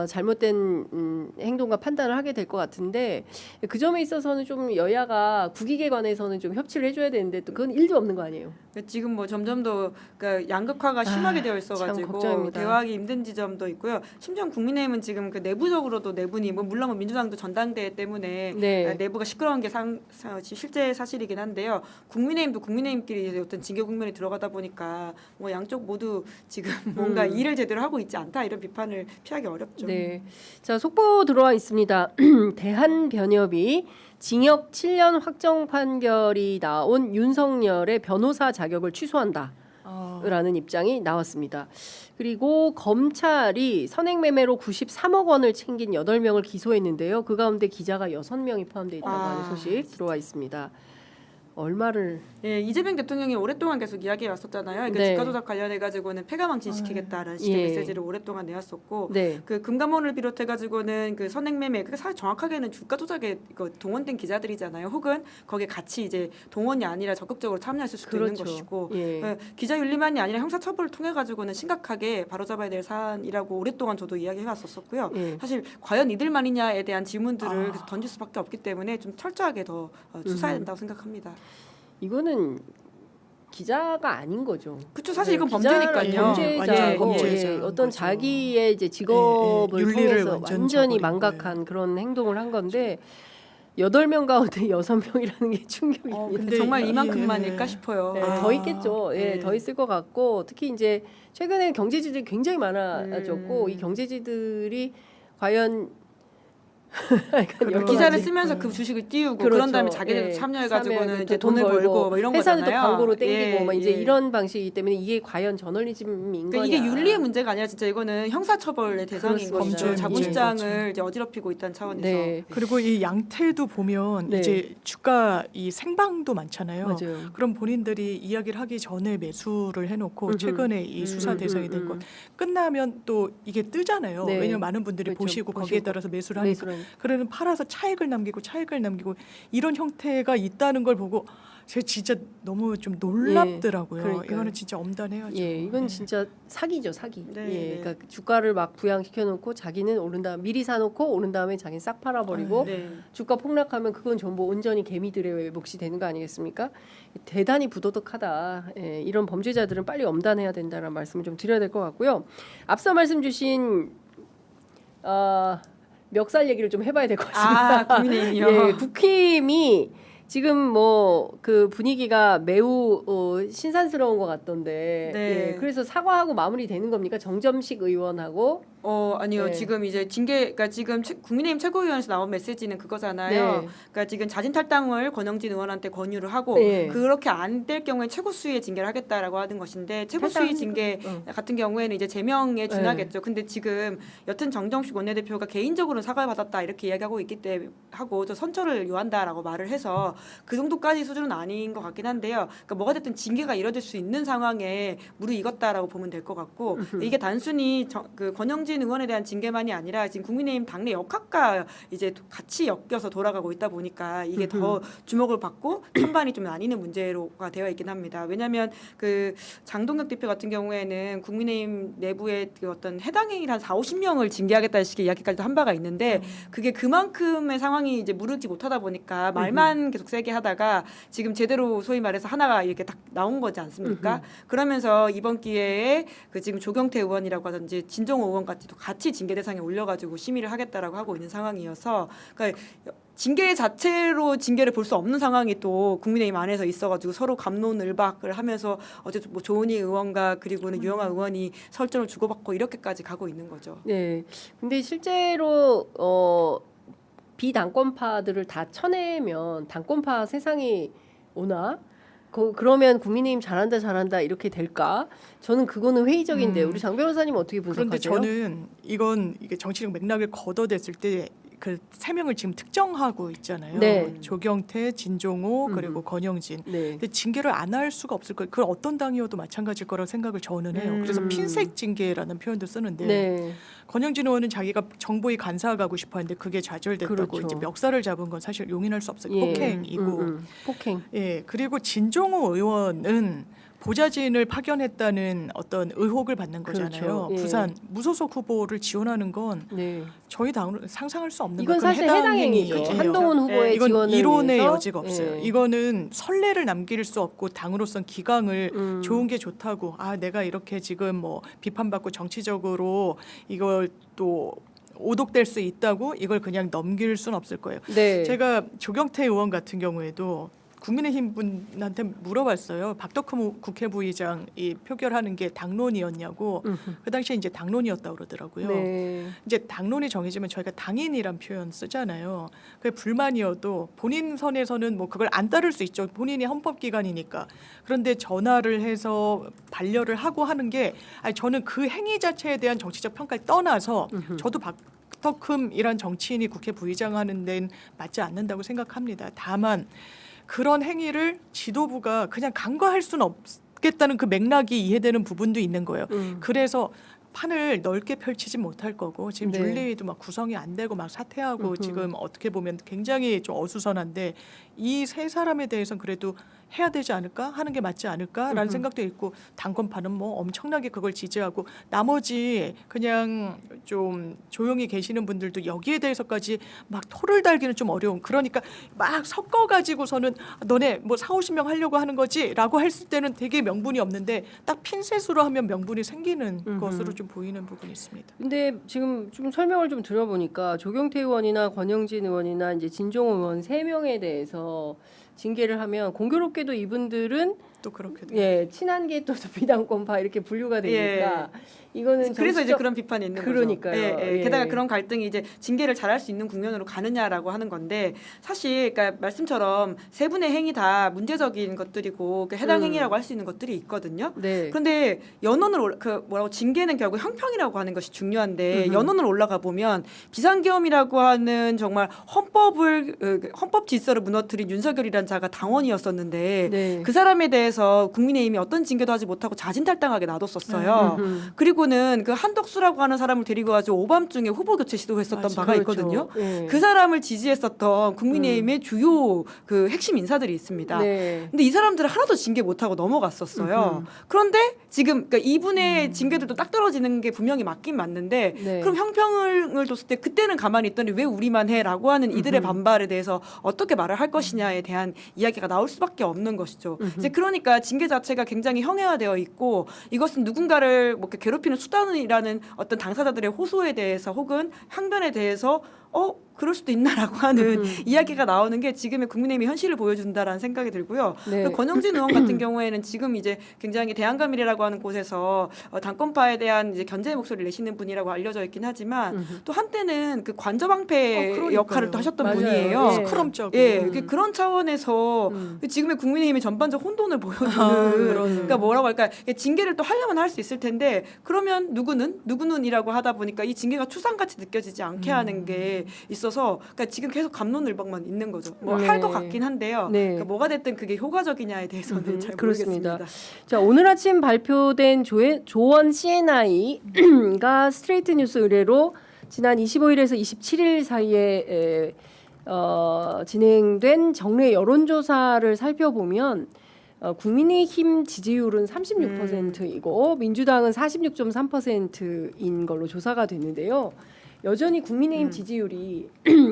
잘못된 행동과 판단을 하게 될 것 같은데 그 점에 있어서는 좀 여야가 국익에 관해서는 좀 협치를 해줘야 되는데 또 그건 일도 없는 거 아니에요? 지금 뭐 점점 더 그러니까 양극화가 심하게 되어 참 있어가지고 걱정입니다. 대화하기 힘든 지점도 있고요. 심지어 국민의힘은 지금 그 내부적으로도 내분이 뭐 물론 뭐 민주당도 전당대회 때문에 네. 내부가 시끄러운 게 실제 사실이긴 한데요. 국민의힘도 국민의힘끼리 어떤 징계 국면에 들어가다 보니까 뭐 양쪽 모두 지금 뭔가 일을 제대로 하고 있지 않다 이런 비판을 피하기 어렵죠. 네. 자, 속보 들어와 있습니다. 대한변협이 징역 7년 확정 판결이 나온 윤석열의 변호사 자격을 취소한다. 라는 입장이 나왔습니다. 그리고 검찰이 선행매매로 93억 원을 챙긴 8명을 기소했는데요. 그 가운데 기자가 6명이 포함되어 있다고 하는 소식 들어와 있습니다. 얼마를 예, 이재명 대통령이 오랫동안 계속 이야기해 왔었잖아요. 그러니까 네. 주가 조작 관련해 가지고는 패가망신 시키겠다라는 식의 예. 메시지를 오랫동안 내왔었고 네. 그 금감원을 비롯해 가지고는 그 선행매매 그 사실 정확하게는 주가 조작에 동원된 기자들이잖아요. 혹은 거기에 같이 이제 동원이 아니라 적극적으로 참여했을 수도 있는 것이고 예. 기자윤리만이 아니라 형사처벌을 통해 가지고는 심각하게 바로잡아야 될 사안이라고 오랫동안 저도 이야기해 왔었고요. 예. 사실 과연 이들만이냐에 대한 질문들을 계속 던질 수밖에 없기 때문에 좀 철저하게 더 수사해야 된다고 생각합니다. 이거는 기자가 아닌 거죠. 그쵸, 사실 이건 기자는 범죄니까요. 범죄자고 완전 예, 범죄자인 어떤 거죠. 자기의 이제 직업을 윤리를 통해서 완전 완전히 저버린 망각한 거예요. 그런 행동을 한 건데 8명 가운데 6명이라는 게 충격입니다. 근데 정말 이- 이만큼만일까 싶어요. 네, 더 있겠죠. 예, 더 있을 것 같고 특히 이제 최근에 경제지들이 굉장히 많아졌고 이 경제지들이 과연 약간 여러 기사를 가지. 쓰면서 그 주식을 띄우고 그렇죠. 그런 다음에 자기들도 예. 참여해가지고는 이제 돈 돈을 벌고 뭐 이런 회사는 거잖아요. 또 광고로 땡기고 예, 막 이제 예. 이런 방식이기 때문에 이게 과연 저널리즘인 그러니까 거냐. 이게 윤리의 문제가 아니라 진짜 이거는 형사처벌의 대상인 그렇습니다. 것이죠. 범죄 자본시장을 이제 어지럽히고 있다는 차원에서. 네. 그리고 이 양태도 보면 네. 이제 주가 이 생방도 많잖아요. 맞아요. 그럼 본인들이 이야기를 하기 전에 매수를 해놓고 음흠. 최근에 이 수사 대상이 된 것 끝나면 또 이게 뜨잖아요. 네. 왜냐면 많은 분들이 그렇죠. 보시고 거기에 따라서 매수를 하니까. 매수를 그러면 팔아서 차익을 남기고 이런 형태가 있다는 걸 보고 제가 진짜 너무 좀 놀랍더라고요. 그러니까요. 이거는 진짜 엄단해야죠. 예, 이건 네. 진짜 사기죠, 사기. 네, 예, 네. 그러니까 주가를 막 부양시켜 놓고 자기는 오른 다음 미리 사놓고 오른 다음에 자기는 싹 팔아버리고 네. 주가 폭락하면 그건 전부 온전히 개미들의 몫이 되는 거 아니겠습니까? 대단히 부도덕하다. 예, 이런 범죄자들은 빨리 엄단해야 된다는 말씀을 좀 드려야 될 것 같고요. 앞서 말씀 주신 멱살 얘기를 좀 해봐야 될 것 같습니다. 아, 국민의힘이요. 예, 국힘이 지금 뭐 그 분위기가 매우 신선스러운 것 같던데. 네. 예, 그래서 사과하고 마무리되는 겁니까? 정점식 의원하고. 아니요. 네. 지금 이제 그러니까 지금 국민의힘 최고위원회에서 나온 메시지는 그거잖아요. 네. 그러니까 지금 자진 탈당을 권영진 의원한테 권유를 하고 네. 그렇게 안 될 경우에 최고 수위의 징계를 하겠다라고 하는 것인데 최고 수위 징계 같은 경우에는 이제 제명에 준하겠죠. 근데 지금 여튼 정정식 원내대표가 개인적으로 사과를 받았다 이렇게 이야기하고 있기 때문에 하고 저 선처를 요한다라고 말을 해서 그 정도까지 수준은 아닌 것 같긴 한데요. 그러니까 뭐가 됐든 징계가 이뤄질 수 있는 상황에 무르익었다라고 보면 될 것 같고 이게 단순히 그 권영진 의원에 대한 징계만이 아니라 지금 국민의힘 당내 역학과 이제 같이 엮여서 돌아가고 있다 보니까 이게 더 주목을 받고 찬반이 좀 나뉘는 문제로가 되어 있긴 합니다. 왜냐하면 그 장동혁 대표 같은 경우에는 국민의힘 내부의 그 어떤 해당 행위를 한 40~50명을 징계하겠다는 식의 이야기까지도 한 바가 있는데 그게 그만큼의 상황이 이제 무르익지 못하다 보니까 말만 계속 세게 하다가 지금 제대로 소위 말해서 하나가 이렇게 딱 나온 거지 않습니까? 그러면서 이번 기회에 그 지금 조경태 의원이라고 하든지 진정호 의원 같이 징계 대상에 올려가지고 심의를 하겠다라고 하고 있는 상황이어서 그러니까 징계 자체로 징계를 볼 수 없는 상황이 또 국민의힘 안에서 있어가지고 서로 갑론을박을 하면서 어제 뭐 조은희 의원과 그리고는 유영아 의원이 설전을 주고받고 이렇게까지 가고 있는 거죠. 네. 근데 실제로 비당권파들을 다 쳐내면 당권파 세상이 오나? 그러면 국민의힘 잘한다 이렇게 될까? 저는 그거는 회의적인데 우리 장 변호사님 어떻게 분석하세요? 그런데 저는 이게 정치적 맥락을 걷어댔을 때 그 세 명을 지금 특정하고 있잖아요. 네. 조경태, 진종호 그리고 권영진. 네. 근데 징계를 안 할 수가 없을 거예요. 그 어떤 당이어도 마찬가지일 거라고 생각을 저는 해요. 그래서 핀셋 징계라는 표현도 쓰는데 네. 권영진 의원은 자기가 정보위 간사 가고 싶어했는데 그게 좌절됐다고 그렇죠. 이제 멱살을 잡은 건 사실 용인할 수 없어요. 예. 폭행이고. 폭행. 예, 그리고 진종호 의원은 보좌진을 파견했다는 어떤 의혹을 받는 거잖아요. 그렇죠. 예. 부산 무소속 후보를 지원하는 건 네. 저희 당으로 상상할 수 없는 이건 거예요. 사실 해당 행위죠. 행위예요. 한동훈 후보의 이건 지원을 이론의 위해서. 여지가 없어요. 예. 이거는 선례를 남길 수 없고 당으로선 기강을 좋은 게 좋다고 내가 이렇게 지금 뭐 비판받고 정치적으로 이걸 또 오독될 수 있다고 이걸 그냥 넘길 수는 없을 거예요. 네. 제가 조경태 의원 같은 경우에도 국민의힘 분한테 물어봤어요. 박덕흠 국회 부의장이 표결하는 게 당론이었냐고. 그 당시에 이제 당론이었다고 그러더라고요. 네. 이제 당론이 정해지면 저희가 당인이란 표현 쓰잖아요. 그게 불만이어도 본인 선에서는 뭐 그걸 안 따를 수 있죠. 본인이 헌법기관이니까. 그런데 전화를 해서 반려를 하고 하는 게 저는 그 행위 자체에 대한 정치적 평가를 떠나서 저도 박덕흠이란 정치인이 국회 부의장 하는 데는 맞지 않는다고 생각합니다. 다만 그런 행위를 지도부가 그냥 간과할 수는 없겠다는 그 맥락이 이해되는 부분도 있는 거예요. 그래서 판을 넓게 펼치지 못할 거고 지금 네. 윤리위도 막 구성이 안 되고 막 사퇴하고 지금 어떻게 보면 굉장히 좀 어수선한데 이 세 사람에 대해서는 그래도 해야 되지 않을까 하는 게 맞지 않을까라는 생각도 있고 당권파는 뭐 엄청나게 그걸 지지하고 나머지 그냥 좀 조용히 계시는 분들도 여기에 대해서까지 막 토를 달기는 좀 어려운 그러니까 막 섞어 가지고서는 너네 뭐 40~50명 하려고 하는 거지라고 했을 때는 되게 명분이 없는데 딱 핀셋으로 하면 명분이 생기는 것으로 좀 보이는 부분이 있습니다. 근데 지금 좀 설명을 좀 들어보니까 조경태 의원이나 권영진 의원이나 이제 진종호 의원 3명에 대해서 징계를 하면 공교롭게도 이분들은 또 그렇게 돼요. 예 친한 게 또 비당권파 이렇게 분류가 되니까 이거는 그래서 이제 정치적- 그런 비판이 있는 그러니까요. 거죠. 예. 게다가 그런 갈등이 이제 징계를 잘할 수 있는 국면으로 가느냐라고 하는 건데 사실 그러니까 말씀처럼 세 분의 행위 다 문제적인 것들이고 그 해당 행위라고 할 수 있는 것들이 있거든요. 네. 그런데 연원을 그 뭐라고 징계는 결국 형평이라고 하는 것이 중요한데 연원을 올라가 보면 비상계엄이라고 하는 정말 헌법 질서를 무너뜨린 윤석열이라는 자가 당원이었었는데 네. 그 사람에 대해서 국민의힘이 어떤 징계도 하지 못하고 자진탈당하게 놔뒀었어요. 그리고는 그 한덕수라고 하는 사람을 데리고 가지고 오밤중에 후보 교체 시도했었던 맞아. 바가 그렇죠. 있거든요. 예. 그 사람을 지지했었던 국민의힘의 주요 그 핵심 인사들이 있습니다. 네. 근데 이 사람들은 하나도 징계 못하고 넘어갔었어요. 그런데 지금 그러니까 이분의 징계들도 딱 떨어지는 게 분명히 맞긴 맞는데 네. 그럼 형평을 뒀을 때 그때는 가만히 있더니 왜 우리만 해라고 하는 이들의 반발에 대해서 어떻게 말을 할 것이냐에 대한 이야기가 나올 수밖에 없는 것이죠. 이제 그러니까 징계 자체가 굉장히 형해화되어 있고 이것은 누군가를 뭐 이렇게 괴롭히는 수단이라는 어떤 당사자들의 호소에 대해서 혹은 항변에 대해서 그럴 수도 있나라고 하는 이야기가 나오는 게 지금의 국민의힘의 현실을 보여준다라는 생각이 들고요. 네. 그 권영진 의원 같은 경우에는 지금 이제 굉장히 대한감이라고 하는 곳에서 당권파에 대한 이제 견제의 목소리를 내시는 분이라고 알려져 있긴 하지만 또 한때는 그 관저방패 그러니까요. 역할을 또 하셨던 맞아요. 분이에요. 예. 스크럼자고. 예, 그런 차원에서 지금의 국민의힘의 전반적 혼돈을 보여주는 그러니까 뭐라고 할까 징계를 또 하려면 할 수 있을 텐데 그러면 누구는이라고 하다 보니까 이 징계가 추상같이 느껴지지 않게 하는 게 있어서 그러니까 지금 계속 감론을박만 있는 거죠. 뭐 네. 할 것 같긴 한데요. 네. 그러니까 뭐가 됐든 그게 효과적이냐에 대해서는 잘 그렇습니다. 모르겠습니다. 자, 오늘 아침 발표된 조원 CNI가 스트레이트 뉴스 의뢰로 지난 25일에서 27일 사이에 진행된 정례 여론조사를 살펴보면 국민의힘 지지율은 36%이고 민주당은 46.3%인 걸로 조사가 됐는데요. 여전히 국민의힘 지지율이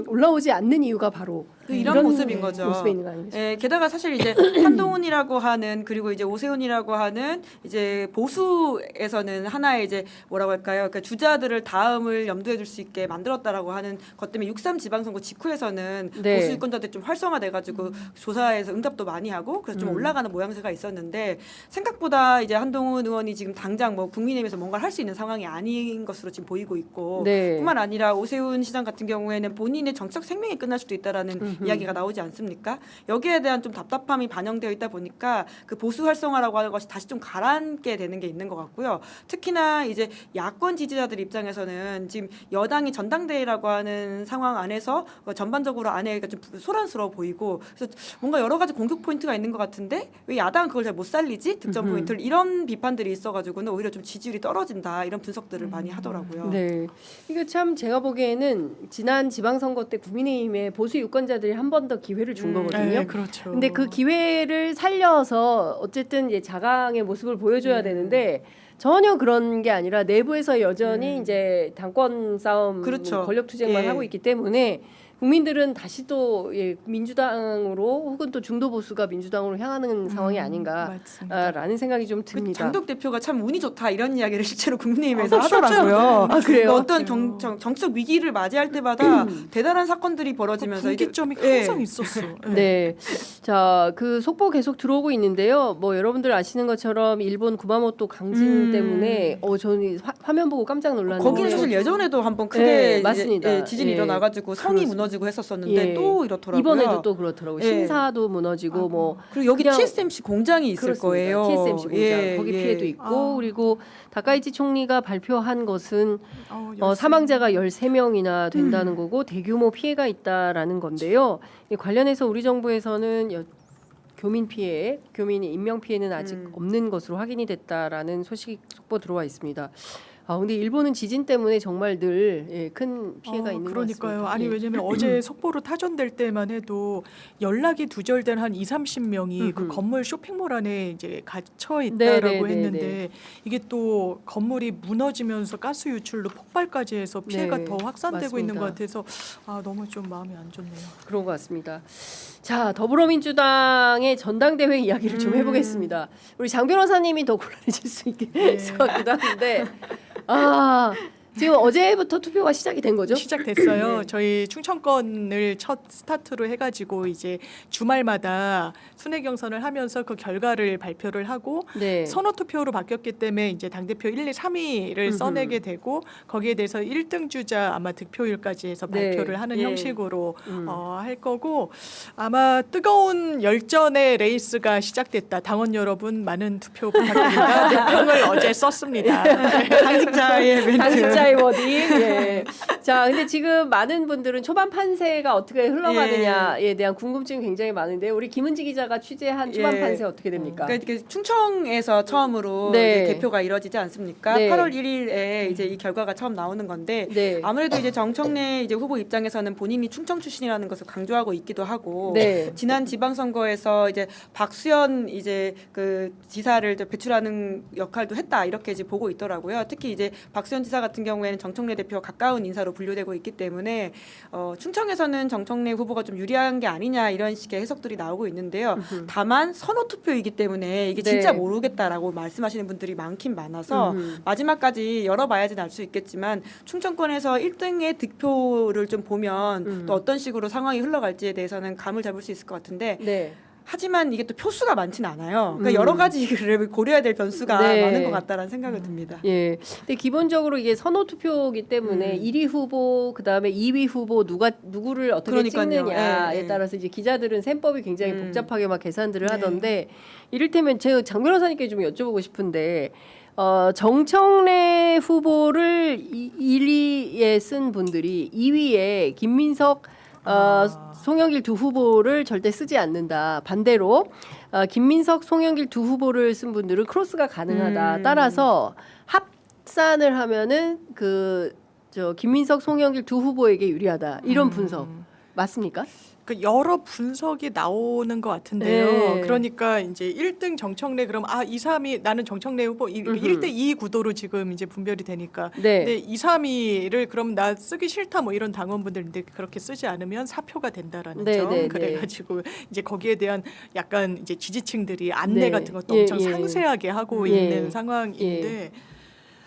올라오지 않는 이유가 바로 이런 모습인 거죠. 모습에 있는 거 아니겠습니까? 예, 게다가 사실 이제 한동훈이라고 하는 그리고 이제 오세훈이라고 하는 이제 보수에서는 하나의 이제 뭐라고 할까요? 그러니까 주자들을 다음을 염두에 둘 수 있게 만들었다라고 하는 것 때문에 6.3 지방선거 직후에서는 네. 보수 유권자들이 좀 활성화돼가지고 조사에서 응답도 많이 하고 그래서 좀 올라가는 모양새가 있었는데 생각보다 이제 한동훈 의원이 지금 당장 뭐 국민의힘에서 뭔가를 할 수 있는 상황이 아닌 것으로 지금 보이고 있고 네. 뿐만 아니라 오세훈 시장 같은 경우에는 본인의 정책 생명이 끝날 수도 있다라는 이야기가 나오지 않습니까? 여기에 대한 좀 답답함이 반영되어 있다 보니까 그 보수 활성화라고 하는 것이 다시 좀 가라앉게 되는 게 있는 것 같고요. 특히나 이제 야권 지지자들 입장에서는 지금 여당이 전당대회라고 하는 상황 안에서 전반적으로 안에가 좀 소란스러워 보이고 그래서 뭔가 여러 가지 공격 포인트가 있는 것 같은데 왜 야당은 그걸 잘 못 살리지? 득점 포인트를 이런 비판들이 있어가지고는 오히려 좀 지지율이 떨어진다 이런 분석들을 많이 하더라고요. 네, 이거 참 제가 보기에는 지난 지방선거 때 국민의힘의 보수 유권자들이 한 번 더 기회를 준 거거든요. 네, 그렇죠. 근데 그 기회를 살려서 어쨌든 이제 자강의 모습을 보여줘야 되는데 전혀 그런 게 아니라 내부에서 여전히 이제 당권 싸움, 그렇죠. 뭐 권력 투쟁만 예. 하고 있기 때문에 국민들은 다시 또 민주당으로 혹은 또 중도 보수가 민주당으로 향하는 상황이 아닌가라는 생각이 좀 그 듭니다. 장덕 대표가 참 운이 좋다 이런 이야기를 실제로 국민의힘에서 실제로? 하더라고요. 아, 그래요? 그 어떤 정책 위기를 맞이할 때마다 대단한 사건들이 벌어지면서 이제- 분기점이 예. 항상 있었어. 네. 자, 그 속보 계속 들어오고 있는데요. 뭐 여러분들 아시는 것처럼 일본 구마모토 강진 때문에 저는 화면 보고 깜짝 놀랐는데 거기는 사실 예전에도 한번 크게 네, 이제, 맞습니다. 지진이 예. 일어나가지고 성이 그렇습니다. 무너지고 했었었는데 예. 또 이렇더라고요. 이번에도 또 그렇더라고요. 예. 신사도 무너지고 뭐 그리고 여기 그냥- TSMC 공장이 있을 그렇습니다. 거예요. TSMC 공장 예, 거기 예. 피해도 있고 그리고 다카이치 총리가 발표한 것은 열심히. 사망자가 13명이나 된다는 거고 대규모 피해가 있다라는 건데요. 이 관련해서 우리 정부에서는 교민 피해, 교민의 인명 피해는 아직 없는 것으로 확인이 됐다라는 소식이 속보 들어와 있습니다. 근데 일본은 지진 때문에 정말 늘 큰 피해가 있는 것 그러니까요. 같습니다. 아니 예. 왜냐면 어제 속보로 타전될 때만 해도 연락이 두절된 한 2-30명이 그 건물 쇼핑몰 안에 이제 갇혀 있다라고 네, 네, 했는데 네. 이게 또 건물이 무너지면서 가스 유출로 폭발까지 해서 피해가 네, 더 확산되고 있는 맞습니다. 것 같아서 너무 좀 마음이 안 좋네요. 그런 것 같습니다. 자, 더불어민주당의 전당대회 이야기를 좀 해보겠습니다. 우리 장 변호사님이 더 곤란해질 수 있을 것 같기도 한데, 지금 어제부터 투표가 시작이 된 거죠? 시작됐어요. 네. 저희 충청권을 첫 스타트로 해가지고 이제 주말마다 순회 경선을 하면서 그 결과를 발표를 하고 네. 선호 투표로 바뀌었기 때문에 이제 당대표 1, 2, 3위를 써내게 되고 거기에 대해서 1등 주자 아마 득표율까지 해서 네. 발표를 하는 예. 형식으로 할 거고 아마 뜨거운 열전의 레이스가 시작됐다. 당원 여러분 많은 투표 부탁드립니다. 내 평을 어제 썼습니다. 당직자의 멘트. 당직자의 워딩. 예. 자, 근데 지금 많은 분들은 초반 판세가 어떻게 흘러가느냐에 대한 궁금증이 굉장히 많은데 우리 김은지 기자가 취재한 초반 예. 판세 어떻게 됩니까? 그러니까 이게 충청에서 처음으로 네. 이제 개표가 이루어지지 않습니까? 네. 8월 1일에 이제 이 결과가 처음 나오는 건데 네. 아무래도 이제 정청래 이제 후보 입장에서는 본인이 충청 출신이라는 것을 강조하고 있기도 하고 네. 지난 지방선거에서 이제 박수현 이제 그 지사를 이제 배출하는 역할도 했다 이렇게 이제 보고 있더라고요. 특히 이제 박수현 지사 같은 경우에는 정청래 대표와 가까운 인사로 분류되고 있기 때문에 충청에서는 정청래 후보가 좀 유리한 게 아니냐 이런 식의 해석들이 나오고 있는데요. 다만 선호 투표이기 때문에 이게 진짜 네. 모르겠다라고 말씀하시는 분들이 많긴 많아서 마지막까지 열어봐야지 알 수 있겠지만 충청권에서 1등의 득표를 좀 보면 또 어떤 식으로 상황이 흘러갈지에 대해서는 감을 잡을 수 있을 것 같은데 네. 하지만 이게 또 표수가 많지는 않아요. 그러니까 여러 가지를 고려해야 될 변수가 네. 많은 것 같다라는 생각이 듭니다. 예. 근데 기본적으로 이게 선호 투표이기 때문에 1위 후보 그다음에 2위 후보 누구를 어떻게 그러니까요. 찍느냐에 예, 예. 따라서 이제 기자들은 셈법이 굉장히 복잡하게 막 계산들을 하던데 이를테면 제가 장 변호사님께 좀 여쭤보고 싶은데 정청래 후보를 1위에 쓴 분들이 2위에 김민석 송영길 두 후보를 절대 쓰지 않는다. 반대로 김민석, 송영길 두 후보를 쓴 분들은 크로스가 가능하다. 따라서 합산을 하면은 김민석, 송영길 두 후보에게 유리하다. 이런 분석 맞습니까? 그 여러 분석이 나오는 것 같은데요. 네. 그러니까 이제 1등 정청래 그럼 2, 3위 나는 정청래 후보 1대 2 구도로 지금 이제 분별이 되니까. 네. 근데 2, 3위를 그럼 나 쓰기 싫다 뭐 이런 당원분들인데 그렇게 쓰지 않으면 사표가 된다라는 네, 점. 네, 네. 그래가지고 이제 거기에 대한 약간 이제 지지층들이 안내 네. 같은 것도 예, 엄청 예. 상세하게 하고 예. 있는 상황인데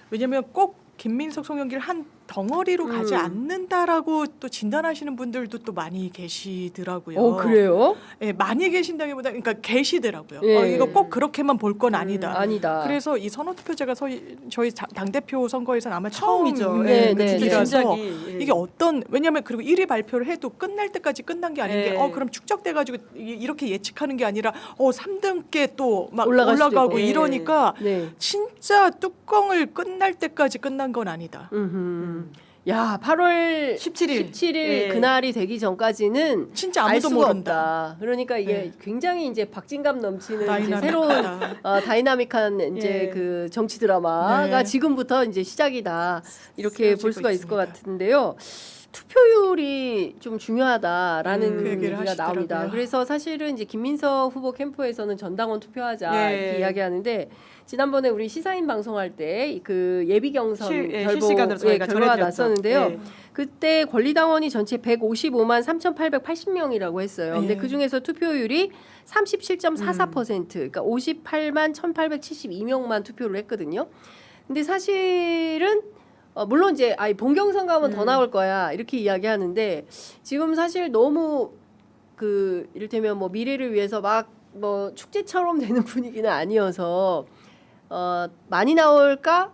왜냐하면 꼭 김민석, 송영길 한 덩어리로 가지 않는다라고 또 진단하시는 분들도 또 많이 계시더라고요. 그래요? 예, 많이 계신다기보다 그러니까 계시더라고요. 예. 이거 꼭 그렇게만 볼 건 아니다. 아니다. 그래서 이 선호 투표제가 저희 당 대표 선거에서는 아마 처음이죠. 처음 네, 그 네, 일이라서 네. 이게 어떤 왜냐하면 그리고 1위 발표를 해도 끝날 때까지 끝난 게 아닌 게 네. 그럼 축적돼 가지고 이렇게 예측하는 게 아니라 3등께 또 막 올라갈 수도 올라가고 있고. 이러니까 네. 진짜 뚜껑을 끝날 때까지 끝난 건 아니다. 야, 8월 17일. 예. 예. 그날이 되기 전까지는 진짜 알 아무도 수가 모른다. 없다. 그러니까 이게 네. 굉장히 이제 박진감 넘치는 이제 다이나믹하다. 새로운 다이나믹한 이제 예. 그 정치 드라마가 네. 지금부터 이제 시작이다. 이렇게 볼 쓰여지고 수가 있을 것 있습니다. 같은데요. 투표율이 좀 중요하다라는 그 얘기를 얘기가 나옵니다. 하시더라고요. 그래서 사실은 이제 김민석 후보 캠프에서는 전당원 투표하자 예. 이렇게 이야기하는데 지난번에 우리 시사인 방송할 때 그 예비 경선 실시간으로 저희가 결과가 전해드렸죠. 났었는데요. 예. 그때 권리당원이 전체 155만 3,880명이라고 했어요. 근데 예. 그 중에서 투표율이 37.44%, 그러니까 58만 1,872명만 투표를 했거든요. 근데 사실은 물론 이제 본경선 가면 더 나올 거야 이렇게 이야기하는데 지금 사실 너무 이를테면 뭐 미래를 위해서 막 뭐 축제처럼 되는 분위기는 아니어서 많이 나올까?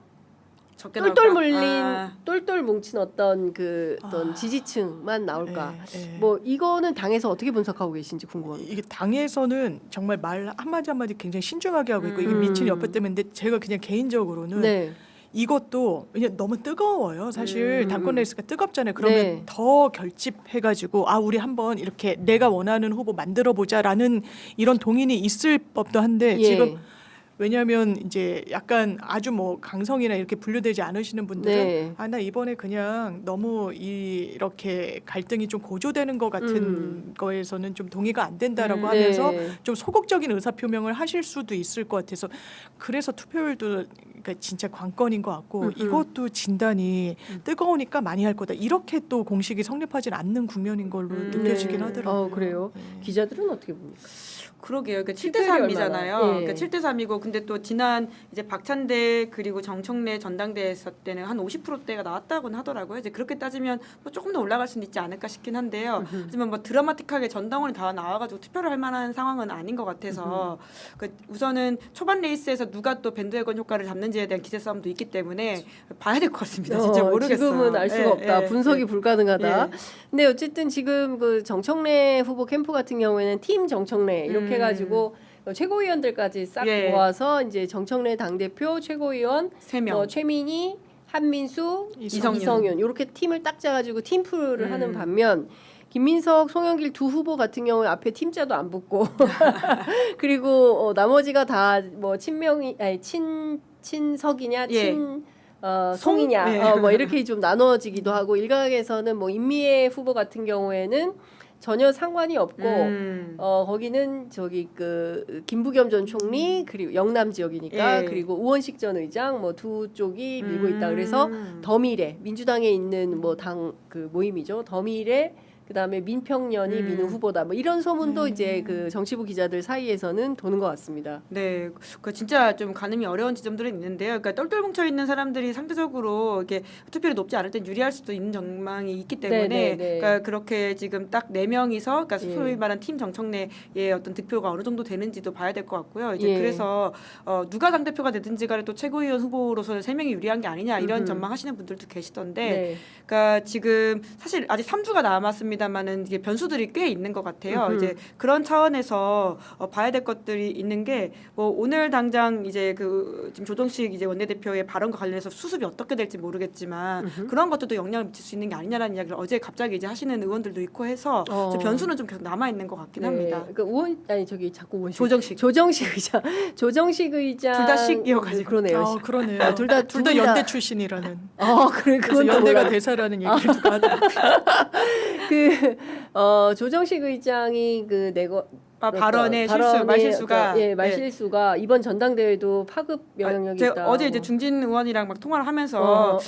적게 똘똘 나올까? 물린 똘똘 뭉친 어떤 지지층만 나올까? 뭐 이거는 당에서 어떻게 분석하고 계신지 궁금합니다. 이게 당에서는 정말 말 한마디 한마디 굉장히 신중하게 하고 있고 이게 미친 여파 때문에 제가 그냥 개인적으로는 네. 이것도 왜냐 너무 뜨거워요. 사실 당권 레이스가 뜨겁잖아요. 그러면 네. 더 결집해가지고 우리 한번 이렇게 내가 원하는 후보 만들어 보자라는 이런 동인이 있을 법도 한데 예. 지금 왜냐하면 이제 약간 아주 뭐 강성이나 이렇게 분류되지 않으시는 분들은 네. 나 이번에 그냥 너무 이렇게 갈등이 좀 고조되는 것 같은 거에서는 좀 동의가 안 된다라고 하면서 네. 좀 소극적인 의사 표명을 하실 수도 있을 것 같아서 그래서 투표율도 그러니까 진짜 관건인 것 같고 이것도 진단이 뜨거우니까 많이 할 거다. 이렇게 또 공식이 성립하진 않는 국면인 걸로 느껴지긴 하더라고요. 그래요. 기자들은 어떻게 봅니까? 그러게요. 그러니까 특별히 7대3이잖아요. 얼마나, 예. 그러니까 7대3이고 근데 또 지난 이제 박찬대 그리고 정청래 전당대회 했을 때는 한 50%대가 나왔다고는 하더라고요. 이제 그렇게 따지면 뭐 조금 더 올라갈 수는 있지 않을까 싶긴 한데요. 하지만 뭐 드라마틱하게 전당원이 다 나와가지고 투표를 할 만한 상황은 아닌 것 같아서 그러니까 우선은 초반 레이스에서 누가 또 밴드웨건 효과를 잡는지에 대한 기세 싸움도 있기 때문에 봐야 될 것 같습니다. 진짜 모르겠어요. 지금은 알 수가 없다. 분석이 불가능하다. 예. 근데 어쨌든 지금 그 정청래 후보 캠프 같은 경우에는 팀 정청래 이렇게 해가지고 최고위원들까지 싹 예. 모아서 이제 정청래 당대표 최고위원 3명. 최민희, 한민수, 이성윤. 이성윤 이렇게 팀을 딱 짜가지고 팀플을 하는 반면 김민석, 송영길 두 후보 같은 경우에 앞에 팀자도 안 붙고 그리고 나머지가 다 뭐 친명이 아니 친석이냐 예. 송이냐 예. 뭐 이렇게 좀 나눠지기도 하고 일각에서는 뭐 임미애 후보 같은 경우에는 전혀 상관이 없고 거기는 저기 그 김부겸 전 총리 그리고 영남 지역이니까 예. 그리고 우원식 전 의장 뭐 두 쪽이 밀고 있다 그래서 더미래 민주당에 있는 뭐 당 그 모임이죠 더미래 그다음에 민평년이 민우 후보다 뭐 이런 소문도 이제 그 정치부 기자들 사이에서는 도는 것 같습니다. 네, 그 진짜 좀 가늠이 어려운 지점들은 있는데요. 그러니까 똘똘 뭉쳐 있는 사람들이 상대적으로 이렇게 투표율이 높지 않을 땐 유리할 수도 있는 전망이 있기 때문에, 네. 그러니까 그렇게 지금 딱 4명이서, 그러니까 소위 말한 팀 정청래의 어떤 득표가 어느 정도 되는지도 봐야 될 것 같고요. 이제 예. 그래서 누가 당 대표가 되든지간에 또 최고위원 후보로서는 3명이 유리한 게 아니냐 이런 전망하시는 분들도 계시던데, 네. 그러니까 지금 사실 아직 3주가 남았습니다만은 이게 변수들이 꽤 있는 것 같아요. 이제 그런 차원에서 봐야 될 것들이 있는 게 뭐 오늘 당장 이제 그 지금 조정식 이제 원내대표의 발언과 관련해서 수습이 어떻게 될지 모르겠지만 그런 것들도 영향을 미칠 수 있는 게 아니냐라는 이야기를 어제 갑자기 이제 하시는 의원들도 있고 해서 이제 변수는 좀 계속 남아 있는 것 같긴 합니다. 그러니까 자꾸 우원식 조정식 의장 조정식 의장 둘 다 식이어가지고. 그러네요. 그러네요. 둘 다 연대 출신이라는. 그래 그래서 그건 또 연대가 몰라. 대사라는 얘기를 누가 하더라고요. 조정식 의장이 그 내거 발언의 실수, 말실수가 말실수가 이번 전당대회도 파급 영향력이 제가 있다. 어제 이제 중진 의원이랑 막 통화를 하면서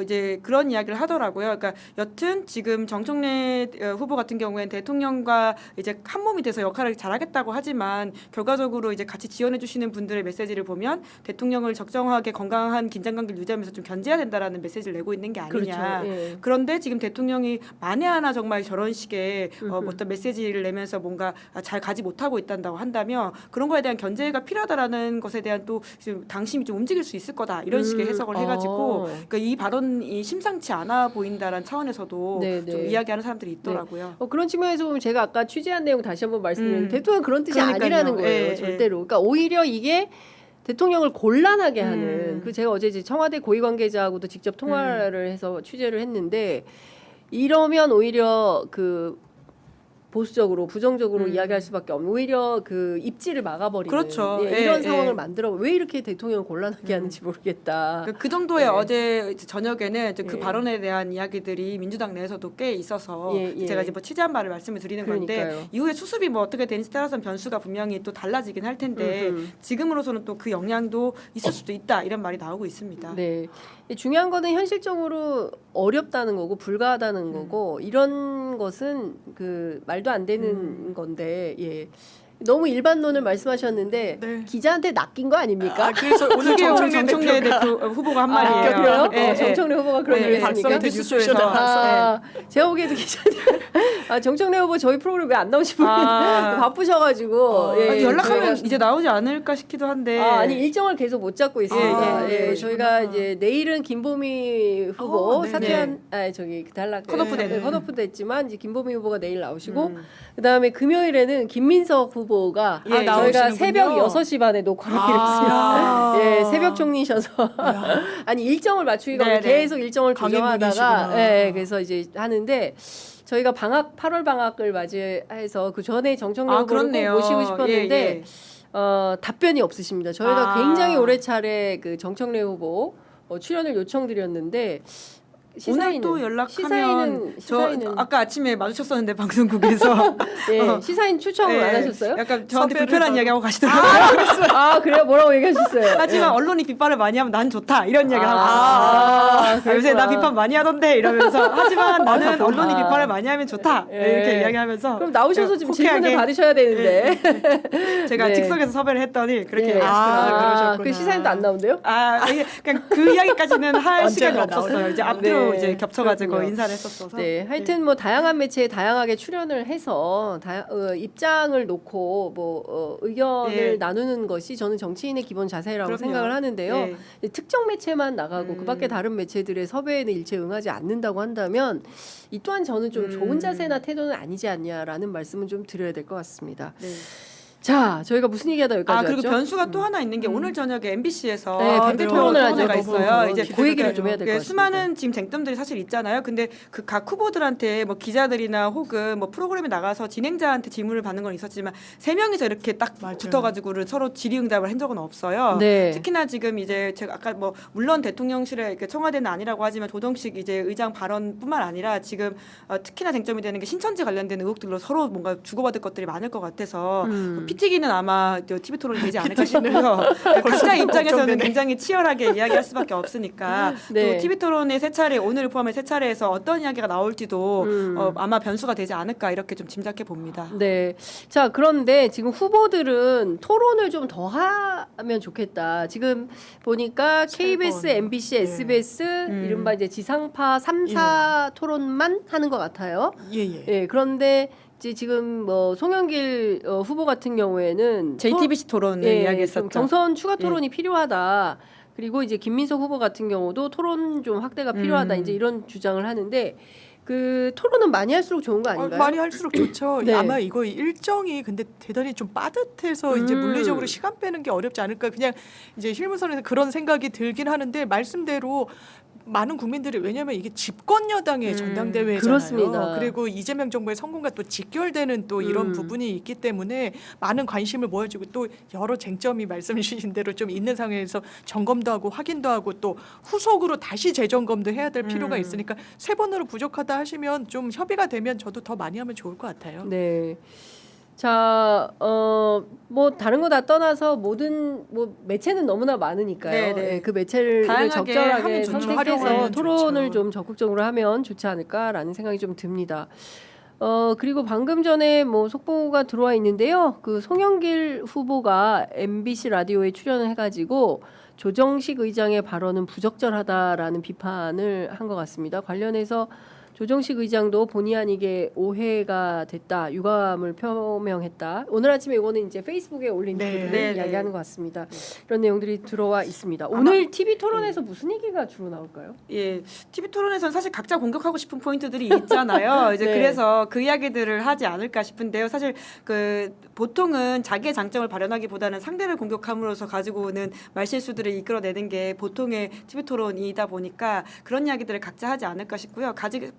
이제 그런 이야기를 하더라고요. 그러니까 여튼 지금 정청래 후보 같은 경우에는 대통령과 이제 한 몸이 돼서 역할을 잘하겠다고 하지만 결과적으로 이제 같이 지원해 주시는 분들의 메시지를 보면 대통령을 적정하게 건강한 긴장관계를 유지하면서 좀 견제해야 된다라는 메시지를 내고 있는 게 아니냐. 그렇죠. 예. 그런데 지금 대통령이 만에 하나 정말 저런 식의 어떤 메시지를 내면서 뭔가 잘 가지 못하고 있다고 한다면 그런 거에 대한 견제가 필요하다라는 것에 대한 또 지금 당심이 좀 움직일 수 있을 거다 이런 식의 해석을 해가지고 그러니까 이 발언이 심상치 않아 보인다라는 차원에서도 좀 이야기하는 사람들이 있더라고요. 그런 측면에서 보면 제가 아까 취재한 내용 다시 한번 말씀드리면 대통령 그런 뜻이 그러니까요. 아니라는 거예요. 예, 절대로. 그러니까 오히려 이게 대통령을 곤란하게 하는 그 제가 어제 이제 청와대 고위 관계자하고도 직접 통화를 해서 취재를 했는데 이러면 오히려 그 보수적으로 부정적으로 이야기할 수밖에 없는 오히려 그 입지를 막아버리는 그렇죠. 이런 상황을 만들어 왜 이렇게 대통령을 곤란하게 하는지 모르겠다. 그러니까 그 정도의 네. 어제 저녁에는 이제 그 예. 발언에 대한 이야기들이 민주당 내에서도 꽤 있어서 예. 제가 이제 뭐 취재한 바를 말씀을 드리는 건데 그러니까요. 이후에 수습이 뭐 어떻게 되는지 따라서는 변수가 분명히 또 달라지긴 할 텐데 지금으로서는 또 그 영향도 있을 수도 있다 이런 말이 나오고 있습니다. 네. 중요한 거는 현실적으로 어렵다는 거고 불가하다는 거고 이런 것은 그 말도 안 되는 건데 예. 너무 일반론을 말씀하셨는데 네. 기자한테 낚인 거 아닙니까? 그래서 오늘 그게 오늘 정청래 정청래 대표가 대표 후보가 한 말이에요. 그래요? 예, 예. 정청래 후보가 그런 얘기를 했습니까? 박성태 뉴스쇼에서. 뉴스쇼에서 제가 보기에도 기자님 정청래 후보 저희 프로그램 왜 안 나오시고 바쁘셔가지고 아니, 연락하면 저희가- 이제 나오지 않을까 싶기도 한데 아니 일정을 계속 못 잡고 있습니다. 예. 저희가 이제 내일은 김보미 후보 네, 사퇴한 저기 탈락 컷오프 됐지만 이제 김보미 후보가 내일 나오시고 그다음에 금요일에는 김민석 후보가 저희가 나오시는군요. 새벽 6시 반에 녹화를 이뤘습니다. 예, 새벽 총리셔서 아니 일정을 맞추기가 네, 네. 계속 일정을 강행군이시구나. 조정하다가 그래서 이제 하는데 저희가 8월 방학을 맞이해서 그 전에 정청래 후보를 꼭 그렇네요. 모시고 싶었는데 예, 예. 답변이 없으십니다. 저희가 굉장히 오래 차례 그 정청래 후보 출연을 요청드렸는데 시사인은? 오늘 또 연락하면 시사인은 저 아까 아침에 마주쳤었는데 방송국에서 예, 시사인 추첨을 안 하셨어요? 약간 저한테 선배를 불편한 바로- 이야기하고 가시더라고요. 아 그래요? 뭐라고 얘기하셨어요? 하지만 예. 언론이 비판을 많이 하면 난 좋다 이런 이야기 하고 아, 있어요. 요새 나 그렇구나. 비판 많이 하던데 이러면서 하지만 나는 그렇구나. 언론이 비판을 많이 하면 좋다 예. 이렇게 이야기하면서 그럼 나오셔서 지금 호쾌하게 질문을 받으셔야 되는데. 제가 네. 즉석에서 섭외를 했더니 그렇게 예. 얘기하시더라고요. 그러셨구나. 그 시사인도 안 나온대요? 이게 그냥 그 이야기까지는 할 시간이 언젠가 없었어요. 이제 앞뒤로 네, 이제 겹쳐가지고 그렇군요. 인사를 했었어서. 네, 하여튼 뭐 다양한 매체에 다양하게 출연을 해서 입장을 놓고 의견을 예. 나누는 것이 저는 정치인의 기본 자세라고 그럼요. 생각을 하는데요. 예. 특정 매체만 나가고 그밖에 다른 매체들의 섭외에는 일체 응하지 않는다고 한다면 이 또한 저는 좀 좋은 자세나 태도는 아니지 않냐라는 말씀은 좀 드려야 될 것 같습니다. 네. 자, 저희가 무슨 얘기하다 여기까지 그리고 왔죠? 변수가 또 하나 있는 게 오늘 저녁에 MBC에서 네, 네. 토론을 하죠. 토론회가 있어요. 이제 그 얘기를 좀 해야 될 것 같습니다. 수많은 지금 쟁점들이 사실 있잖아요. 근데 그 각 후보들한테 뭐 기자들이나 혹은 뭐 프로그램에 나가서 진행자한테 질문을 받는 건 있었지만 세 명이서 이렇게 딱 맞아요. 붙어가지고 서로 질의응답을 한 적은 없어요. 네. 특히나 지금 이제 제가 아까 뭐 물론 대통령실에 이렇게 청와대는 아니라고 하지만 조정식 이제 의장 발언뿐만 아니라 지금 특히나 쟁점이 되는 게 신천지 관련된 의혹들로 서로 뭔가 주고받을 것들이 많을 것 같아서 피튀기는 아마 TV 토론이 되지 않을까 싶고요. 각자 입장에서는 걱정되네. 굉장히 치열하게 이야기할 수밖에 없으니까 네. 또 TV 토론의 세 차례 오늘 포함해 세 차례에서 어떤 이야기가 나올지도 아마 변수가 되지 않을까 이렇게 좀 짐작해 봅니다. 네. 자, 그런데 지금 후보들은 토론을 좀 더 하면 좋겠다. 지금 보니까 KBS, 번. MBC, 네. SBS 이른바 이제 지상파 3사 토론만 하는 것 같아요. 예예. 예. 그런데 이제 지금 뭐 송영길 후보 같은 경우에는 JTBC 토론을 좀 이야기했었죠. 경선 추가 토론이 필요하다. 그리고 이제 김민석 후보 같은 경우도 토론 좀 확대가 필요하다. 이제 이런 주장을 하는데 그 토론은 많이 할수록 좋은 거 아닌가요? 많이 할수록 좋죠. 네. 아마 이거 일정이 근데 대단히 좀 빠듯해서 이제 물리적으로 시간 빼는 게 어렵지 않을까. 그냥 이제 실무선에서 그런 생각이 들긴 하는데 말씀대로 많은 국민들이 왜냐하면 이게 집권 여당의 전당대회잖아요. 그렇습니다. 그리고 이재명 정부의 성공과 또 직결되는 또 이런 부분이 있기 때문에 많은 관심을 모아주고 또 여러 쟁점이 말씀 주신 대로 좀 있는 상황에서 점검도 하고 확인도 하고 또 후속으로 다시 재점검도 해야 될 필요가 있으니까 세 번으로 부족하다 하시면 좀 협의가 되면 저도 더 많이 하면 좋을 것 같아요. 네. 자, 뭐 다른 거 다 떠나서 모든 뭐 매체는 너무나 많으니까요. 네, 네. 예, 그 매체를 다양하게 적절하게 하면 좋죠. 선택해서 활용하면 토론을 좋죠. 좀 적극적으로 하면 좋지 않을까라는 생각이 좀 듭니다. 그리고 방금 전에 뭐 속보가 들어와 있는데요. 그 송영길 후보가 MBC 라디오에 출연을 해가지고 조정식 의장의 발언은 부적절하다라는 비판을 한 것 같습니다. 관련해서 조정식 의장도 본의 아니게 오해가 됐다, 유감을 표명했다. 오늘 아침에 이거는 이제 페이스북에 올린 네. 글을 네, 네. 이야기하는 것 같습니다. 이런 내용들이 들어와 있습니다. 오늘 TV 토론에서 무슨 얘기가 주로 나올까요? 예, TV 토론에서는 사실 각자 공격하고 싶은 포인트들이 있잖아요. 이제 네. 그래서 그 이야기들을 하지 않을까 싶은데요. 사실 그 보통은 자기의 장점을 발현하기보다는 상대를 공격함으로써 가지고 오는 말실수들을 이끌어내는 게 보통의 TV 토론이다 보니까 그런 이야기들을 각자 하지 않을까 싶고요.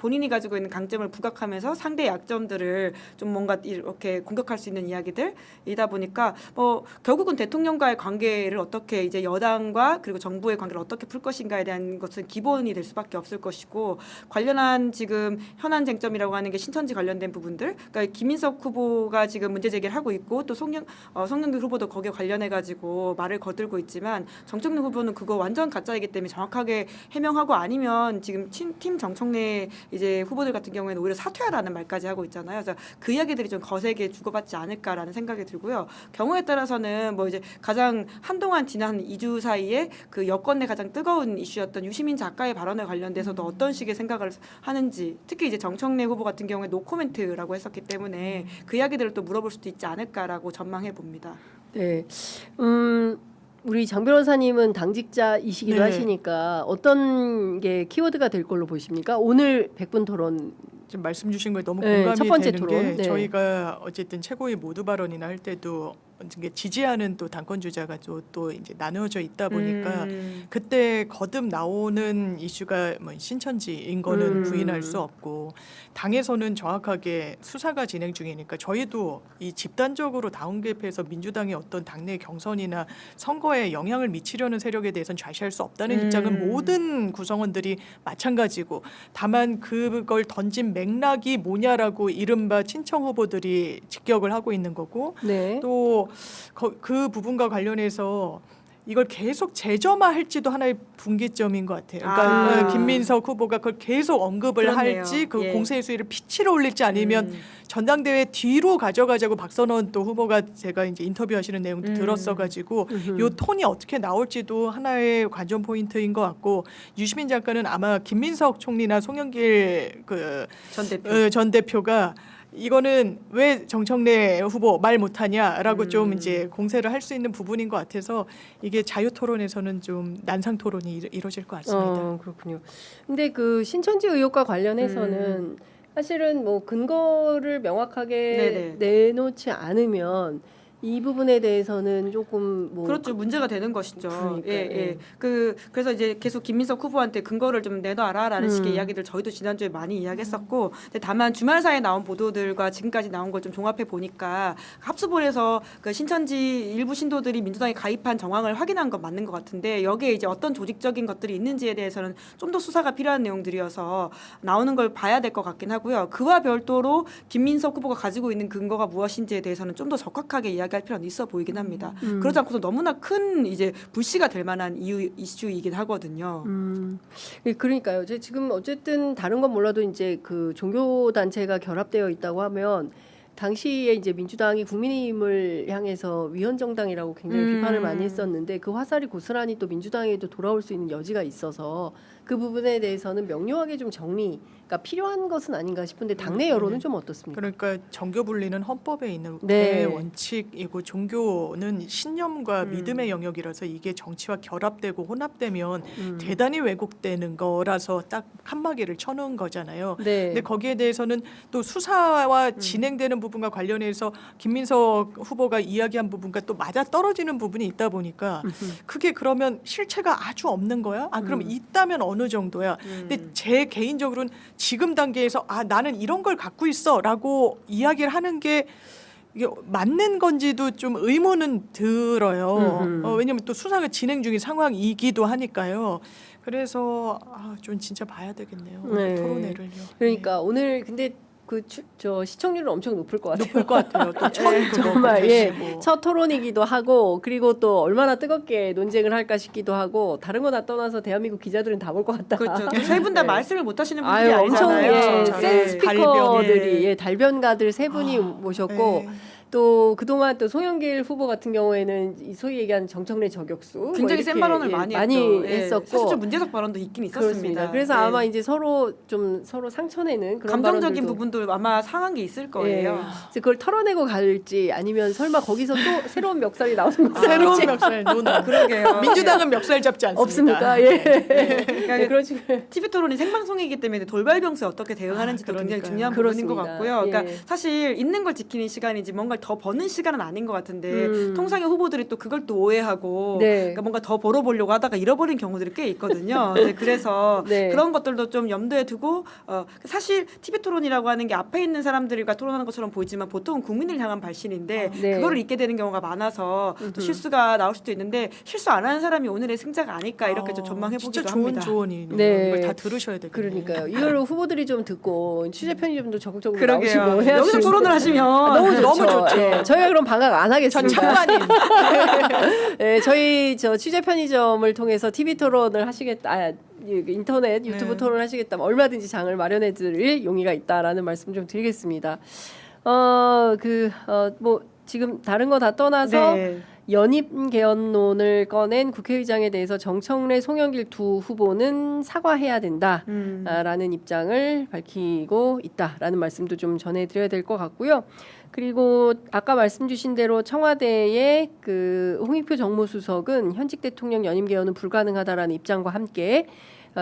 본인이 가지고 있는 강점을 부각하면서 상대의 약점들을 좀 뭔가 이렇게 공격할 수 있는 이야기들이다 보니까 뭐 결국은 대통령과의 관계를 어떻게 이제 여당과 그리고 정부의 관계를 어떻게 풀 것인가에 대한 것은 기본이 될 수밖에 없을 것이고 관련한 지금 현안 쟁점이라고 하는 게 신천지 관련된 부분들 그러니까 김민석 후보가 지금 문제 제기를 하고 있고 또 송영길 후보도 거기에 관련해 가지고 말을 거들고 있지만 정청래 후보는 그거 완전 가짜이기 때문에 정확하게 해명하고 아니면 지금 팀 정청래 이제 후보들 같은 경우에는 오히려 사퇴하라는 말까지 하고 있잖아요. 그래서 그 이야기들이 좀 거세게 주고받지 않을까라는 생각이 들고요. 경우에 따라서는 뭐 이제 가장 한동안 지난 2주 사이에 그 여권 내 가장 뜨거운 이슈였던 유시민 작가의 발언에 관련돼서도 어떤 식의 생각을 하는지 특히 이제 정청래 후보 같은 경우에 노코멘트라고 했었기 때문에 그 이야기들을 또 물어볼 수도 있지 않을까라고 전망해 봅니다. 네. 우리 장 변호사님은 당직자이시기도 네. 하시니까 어떤 게 키워드가 될 걸로 보십니까? 오늘 100분 토론. 지금 말씀 주신 거에 너무 네, 공감이 첫 번째 되는 토론. 게 네. 저희가 어쨌든 최고위 모두 발언이나 할 때도 이게 지지하는 또 당권 주자가 또 이제 나누어져 있다 보니까 그때 거듭 나오는 이슈가 뭐 신천지인 거는 부인할 수 없고 당에서는 정확하게 수사가 진행 중이니까 저희도 이 집단적으로 당원 개입해서 민주당의 어떤 당내 경선이나 선거에 영향을 미치려는 세력에 대해서는 좌시할 수 없다는 입장은 모든 구성원들이 마찬가지고 다만 그걸 던진 맥락이 뭐냐라고 이른바 친청 후보들이 직격을 하고 있는 거고 네. 또 그 부분과 관련해서 이걸 계속 재점화할지도 하나의 분기점인 것 같아요. 그러니까 김민석 후보가 그걸 계속 언급을 그렇네요. 할지 그 예. 공세의 수위를 피치로 올릴지 아니면 전당대회 뒤로 가져가자고 박선원 또 후보가 제가 이제 인터뷰하시는 내용도 들었어가지고 요 톤이 어떻게 나올지도 하나의 관전 포인트인 것 같고 유시민 작가는 아마 김민석 총리나 송영길 전 대표가 이거는 왜 정청래 후보 말 못하냐라고 좀 이제 공세를 할 수 있는 부분인 것 같아서 이게 자유 토론에서는 좀 난상 토론이 이루어질 것 같습니다. 그렇군요. 근데 그 신천지 의혹과 관련해서는 사실은 뭐 근거를 명확하게 네네. 내놓지 않으면 이 부분에 대해서는 조금 뭐 그렇죠. 문제가 되는 것이죠. 그러니까, 예, 예. 그래서 이제 계속 김민석 후보한테 근거를 좀 내놔라라는 식의 이야기들 저희도 지난주에 많이 이야기했었고, 근데 다만 주말 사이에 나온 보도들과 지금까지 나온 걸 좀 종합해 보니까 합수본에서 그 신천지 일부 신도들이 민주당에 가입한 정황을 확인한 건 맞는 것 같은데 여기에 이제 어떤 조직적인 것들이 있는지에 대해서는 좀 더 수사가 필요한 내용들이어서 나오는 걸 봐야 될 것 같긴 하고요. 그와 별도로 김민석 후보가 가지고 있는 근거가 무엇인지에 대해서는 좀 더 적확하게 이야기할 필요는 있어 보이긴 합니다. 그러지 않고서 너무나 큰 이제 불씨가 될 만한 이슈이긴 하거든요. 그러니까요. 지금 어쨌든 다른 건 몰라도 이제 그 종교 단체가 결합되어 있다고 하면 당시에 이제 민주당이 국민의힘을 향해서 위헌 정당이라고 굉장히 비판을 많이 했었는데 그 화살이 고스란히 또 민주당에도 돌아올 수 있는 여지가 있어서 그 부분에 대해서는 명료하게 좀 정리가 필요한 것은 아닌가 싶은데 당내 여론은 좀 어떻습니까? 그러니까 정교 분리는 헌법에 있는 네. 원칙이고 종교는 신념과 믿음의 영역이라서 이게 정치와 결합되고 혼합되면 대단히 왜곡되는 거라서 딱 칸막이를 쳐놓은 거잖아요. 네. 근데 거기에 대해서는 또 수사와 진행되는 부분과 관련해서 김민석 후보가 이야기한 부분과 또 맞아 떨어지는 부분이 있다 보니까 그게 그러면 실체가 아주 없는 거야? 아 그럼 있다면 어느 정도야? 근데 제 개인적으로는 지금 단계에서 아 나는 이런 걸 갖고 있어라고 이야기를 하는 게 이게 맞는 건지도 좀 의문은 들어요. 왜냐하면 또 수사가 진행 중인 상황이기도 하니까요. 그래서 좀 진짜 봐야 되겠네요. 네. 토론회를요. 그러니까 오늘 근데 저 시청률은 엄청 높을 것 같아요. 높을 것 같아요. 또 정말 첫 토론이기도 하고 그리고 또 얼마나 뜨겁게 논쟁을 할까 싶기도 하고 다른 거 다 떠나서 대한민국 기자들은 다 볼 것 같다. 그렇죠. 세 분 다 네. 말씀을 못 하시는 분들이 엄청 아니잖아요. 센 스피커들이 달변, 달변가들 세 분이 모셨고 또 그동안 또 송영길 후보 같은 경우에는 이 소위 얘기하는 정청래 저격수 굉장히 센 발언을 많이 했죠. 했었고 사실 좀 문제적 발언도 있긴 있었습니다. 그렇습니다. 그래서 아마 이제 서로 상처내는 그런 감정적인 발언들도 부분도 아마 상한 게 있을 거예요. 그래서 그걸 털어내고 갈지 아니면 설마 거기서 또 새로운 멱살이 나오는 것이 새로운 멱살 노는. 그러게요. 민주당은 멱살 잡지 않습니다. 없습니까? 예. 네, 그런 식으로. TV 토론이 생방송이기 때문에 돌발병수에 어떻게 대응하는지도 굉장히 중요한 부분인 것 그렇습니다. 같고요. 그러니까 예. 사실 있는 걸 지키는 시간이지 뭔가 더 버는 시간은 아닌 것 같은데 통상의 후보들이 또 그걸 또 오해하고 네. 그러니까 뭔가 더 벌어보려고 하다가 잃어버린 경우들이 꽤 있거든요. 그래서 네. 그런 것들도 좀 염두에 두고 사실 TV 토론이라고 하는 게 앞에 있는 사람들과 토론하는 것처럼 보이지만 보통은 국민을 향한 발신인데 네. 그거를 잊게 되는 경우가 많아서 또 실수가 나올 수도 있는데 실수 안 하는 사람이 오늘의 승자가 아닐까 이렇게 좀 전망해보기도 진짜 합니다. 좋은 조언이네요. 네. 이걸 다 들으셔야 되겠네요. 그러니까요. 이걸 후보들이 좀 듣고 취재 편의점도 적극적으로 그러게요. 나오시고 해야 여기서 토론을 하시면 너무 좋죠. 너무 좋죠. 예, 저희가 그럼 방학 안 하겠습니다. 천만인. 예, 저희 취재 편의점을 통해서 TV 토론을 하시겠다. 인터넷 유튜브 토론을 하시겠다면 얼마든지 장을 마련해 드릴 용의가 있다라는 말씀 좀 드리겠습니다. 뭐 지금 다른 거 다 떠나서 네. 연임 개헌론을 꺼낸 국회의장에 대해서 정청래, 송영길 두 후보는 사과해야 된다라는 입장을 밝히고 있다라는 말씀도 좀 전해드려야 될 것 같고요. 그리고 아까 말씀 주신 대로 청와대의 그 홍익표 정무수석은 현직 대통령 연임 개헌은 불가능하다라는 입장과 함께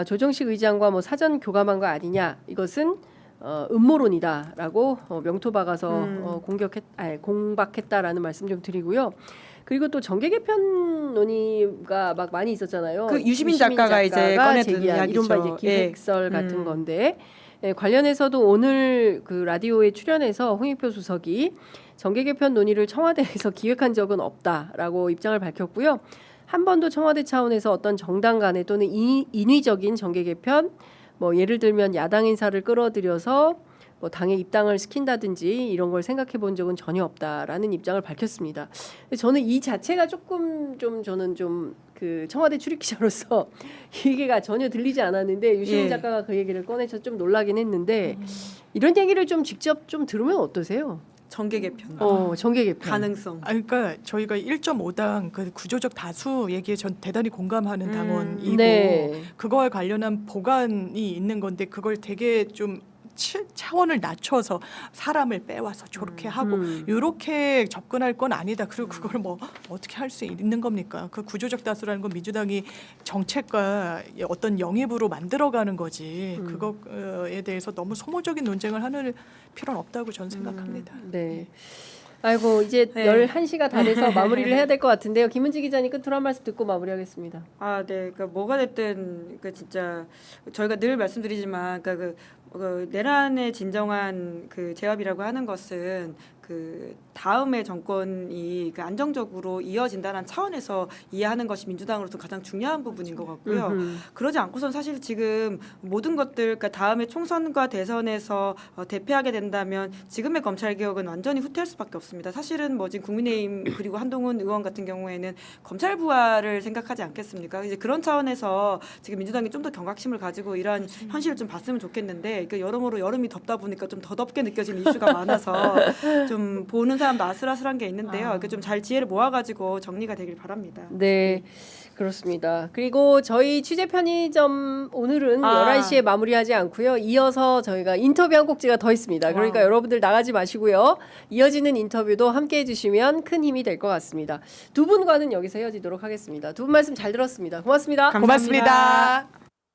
조정식 의장과 뭐 사전 교감한 거 아니냐 이것은 음모론이다라고 명토 박아서 공박했다라는 말씀 좀 드리고요. 그리고 또 정계 개편 논의가 막 많이 있었잖아요. 그 유시민 작가가 이제 꺼내든 제기한 이야기죠. 이른바 이제 기획설 같은 음. 건데 관련해서도 오늘 그 라디오에 출연해서 홍익표 수석이 정계 개편 논의를 청와대에서 기획한 적은 없다라고 입장을 밝혔고요. 한 번도 청와대 차원에서 어떤 정당 간에 또는 인위적인 정계 개편, 뭐 예를 들면 야당 인사를 끌어들여서 뭐 당에 입당을 시킨다든지 이런 걸 생각해 본 적은 전혀 없다라는 입장을 밝혔습니다. 저는 이 자체가 조금 좀 저는 좀 그 청와대 출입 기자로서 얘기가 전혀 들리지 않았는데 유시민 예. 작가가 그 얘기를 꺼내서 좀 놀라긴 했는데 이런 얘기를 좀 직접 좀 들으면 어떠세요? 정계 개편 정계 개편 가능성. 그러니까 저희가 1.5당 그 구조적 다수 얘기에 전 대단히 공감하는 당원이고 네. 그거와 관련한 보관이 있는 건데 그걸 되게 좀 차원을 낮춰서 사람을 빼와서 저렇게 하고 이렇게 접근할 건 아니다. 그리고 그걸 뭐 어떻게 할 수 있는 겁니까? 그 구조적 다수라는 건 민주당이 정책과 어떤 영입으로 만들어가는 거지. 그거에 대해서 너무 소모적인 논쟁을 하는 필요는 없다고 저는 생각합니다. 네. 아이고 이제 네. 11시가 다 돼서 마무리를 해야 될 것 같은데요. 김은지 기자님 끝으로 한 말씀 듣고 마무리하겠습니다. 네. 그러니까 뭐가 됐든 그 진짜 저희가 늘 말씀드리지만 그러니까 그 내란의 진정한 그 제압이라고 하는 것은 그 다음의 정권이 그 안정적으로 이어진다는 차원에서 이해하는 것이 민주당으로서 가장 중요한 부분인 것 같고요. 그러지 않고선 사실 지금 모든 것들 그러니까 다음에 총선과 대선에서 대패하게 된다면 지금의 검찰 개혁은 완전히 후퇴할 수밖에 없습니다. 사실은 뭐 지금 국민의힘 그리고 한동훈 의원 같은 경우에는 검찰 부활을 생각하지 않겠습니까? 이제 그런 차원에서 지금 민주당이 좀 더 경각심을 가지고 이러한 현실을 좀 봤으면 좋겠는데 그러니까 여러모로 여름이 덥다 보니까 좀 더 덥게 느껴지는 이슈가 많아서 좀 보는 사람도 아슬아슬한 게 있는데요. 그러니까 좀 잘 지혜를 모아가지고 정리가 되길 바랍니다. 네. 그렇습니다. 그리고 저희 취재 편의점 오늘은 11시에 마무리하지 않고요. 이어서 저희가 인터뷰 한 곡지가 더 있습니다. 그러니까 여러분들 나가지 마시고요. 이어지는 인터뷰도 함께 해주시면 큰 힘이 될 것 같습니다. 두 분과는 여기서 헤어지도록 하겠습니다. 두 분 말씀 잘 들었습니다. 고맙습니다. 감사합니다. 고맙습니다.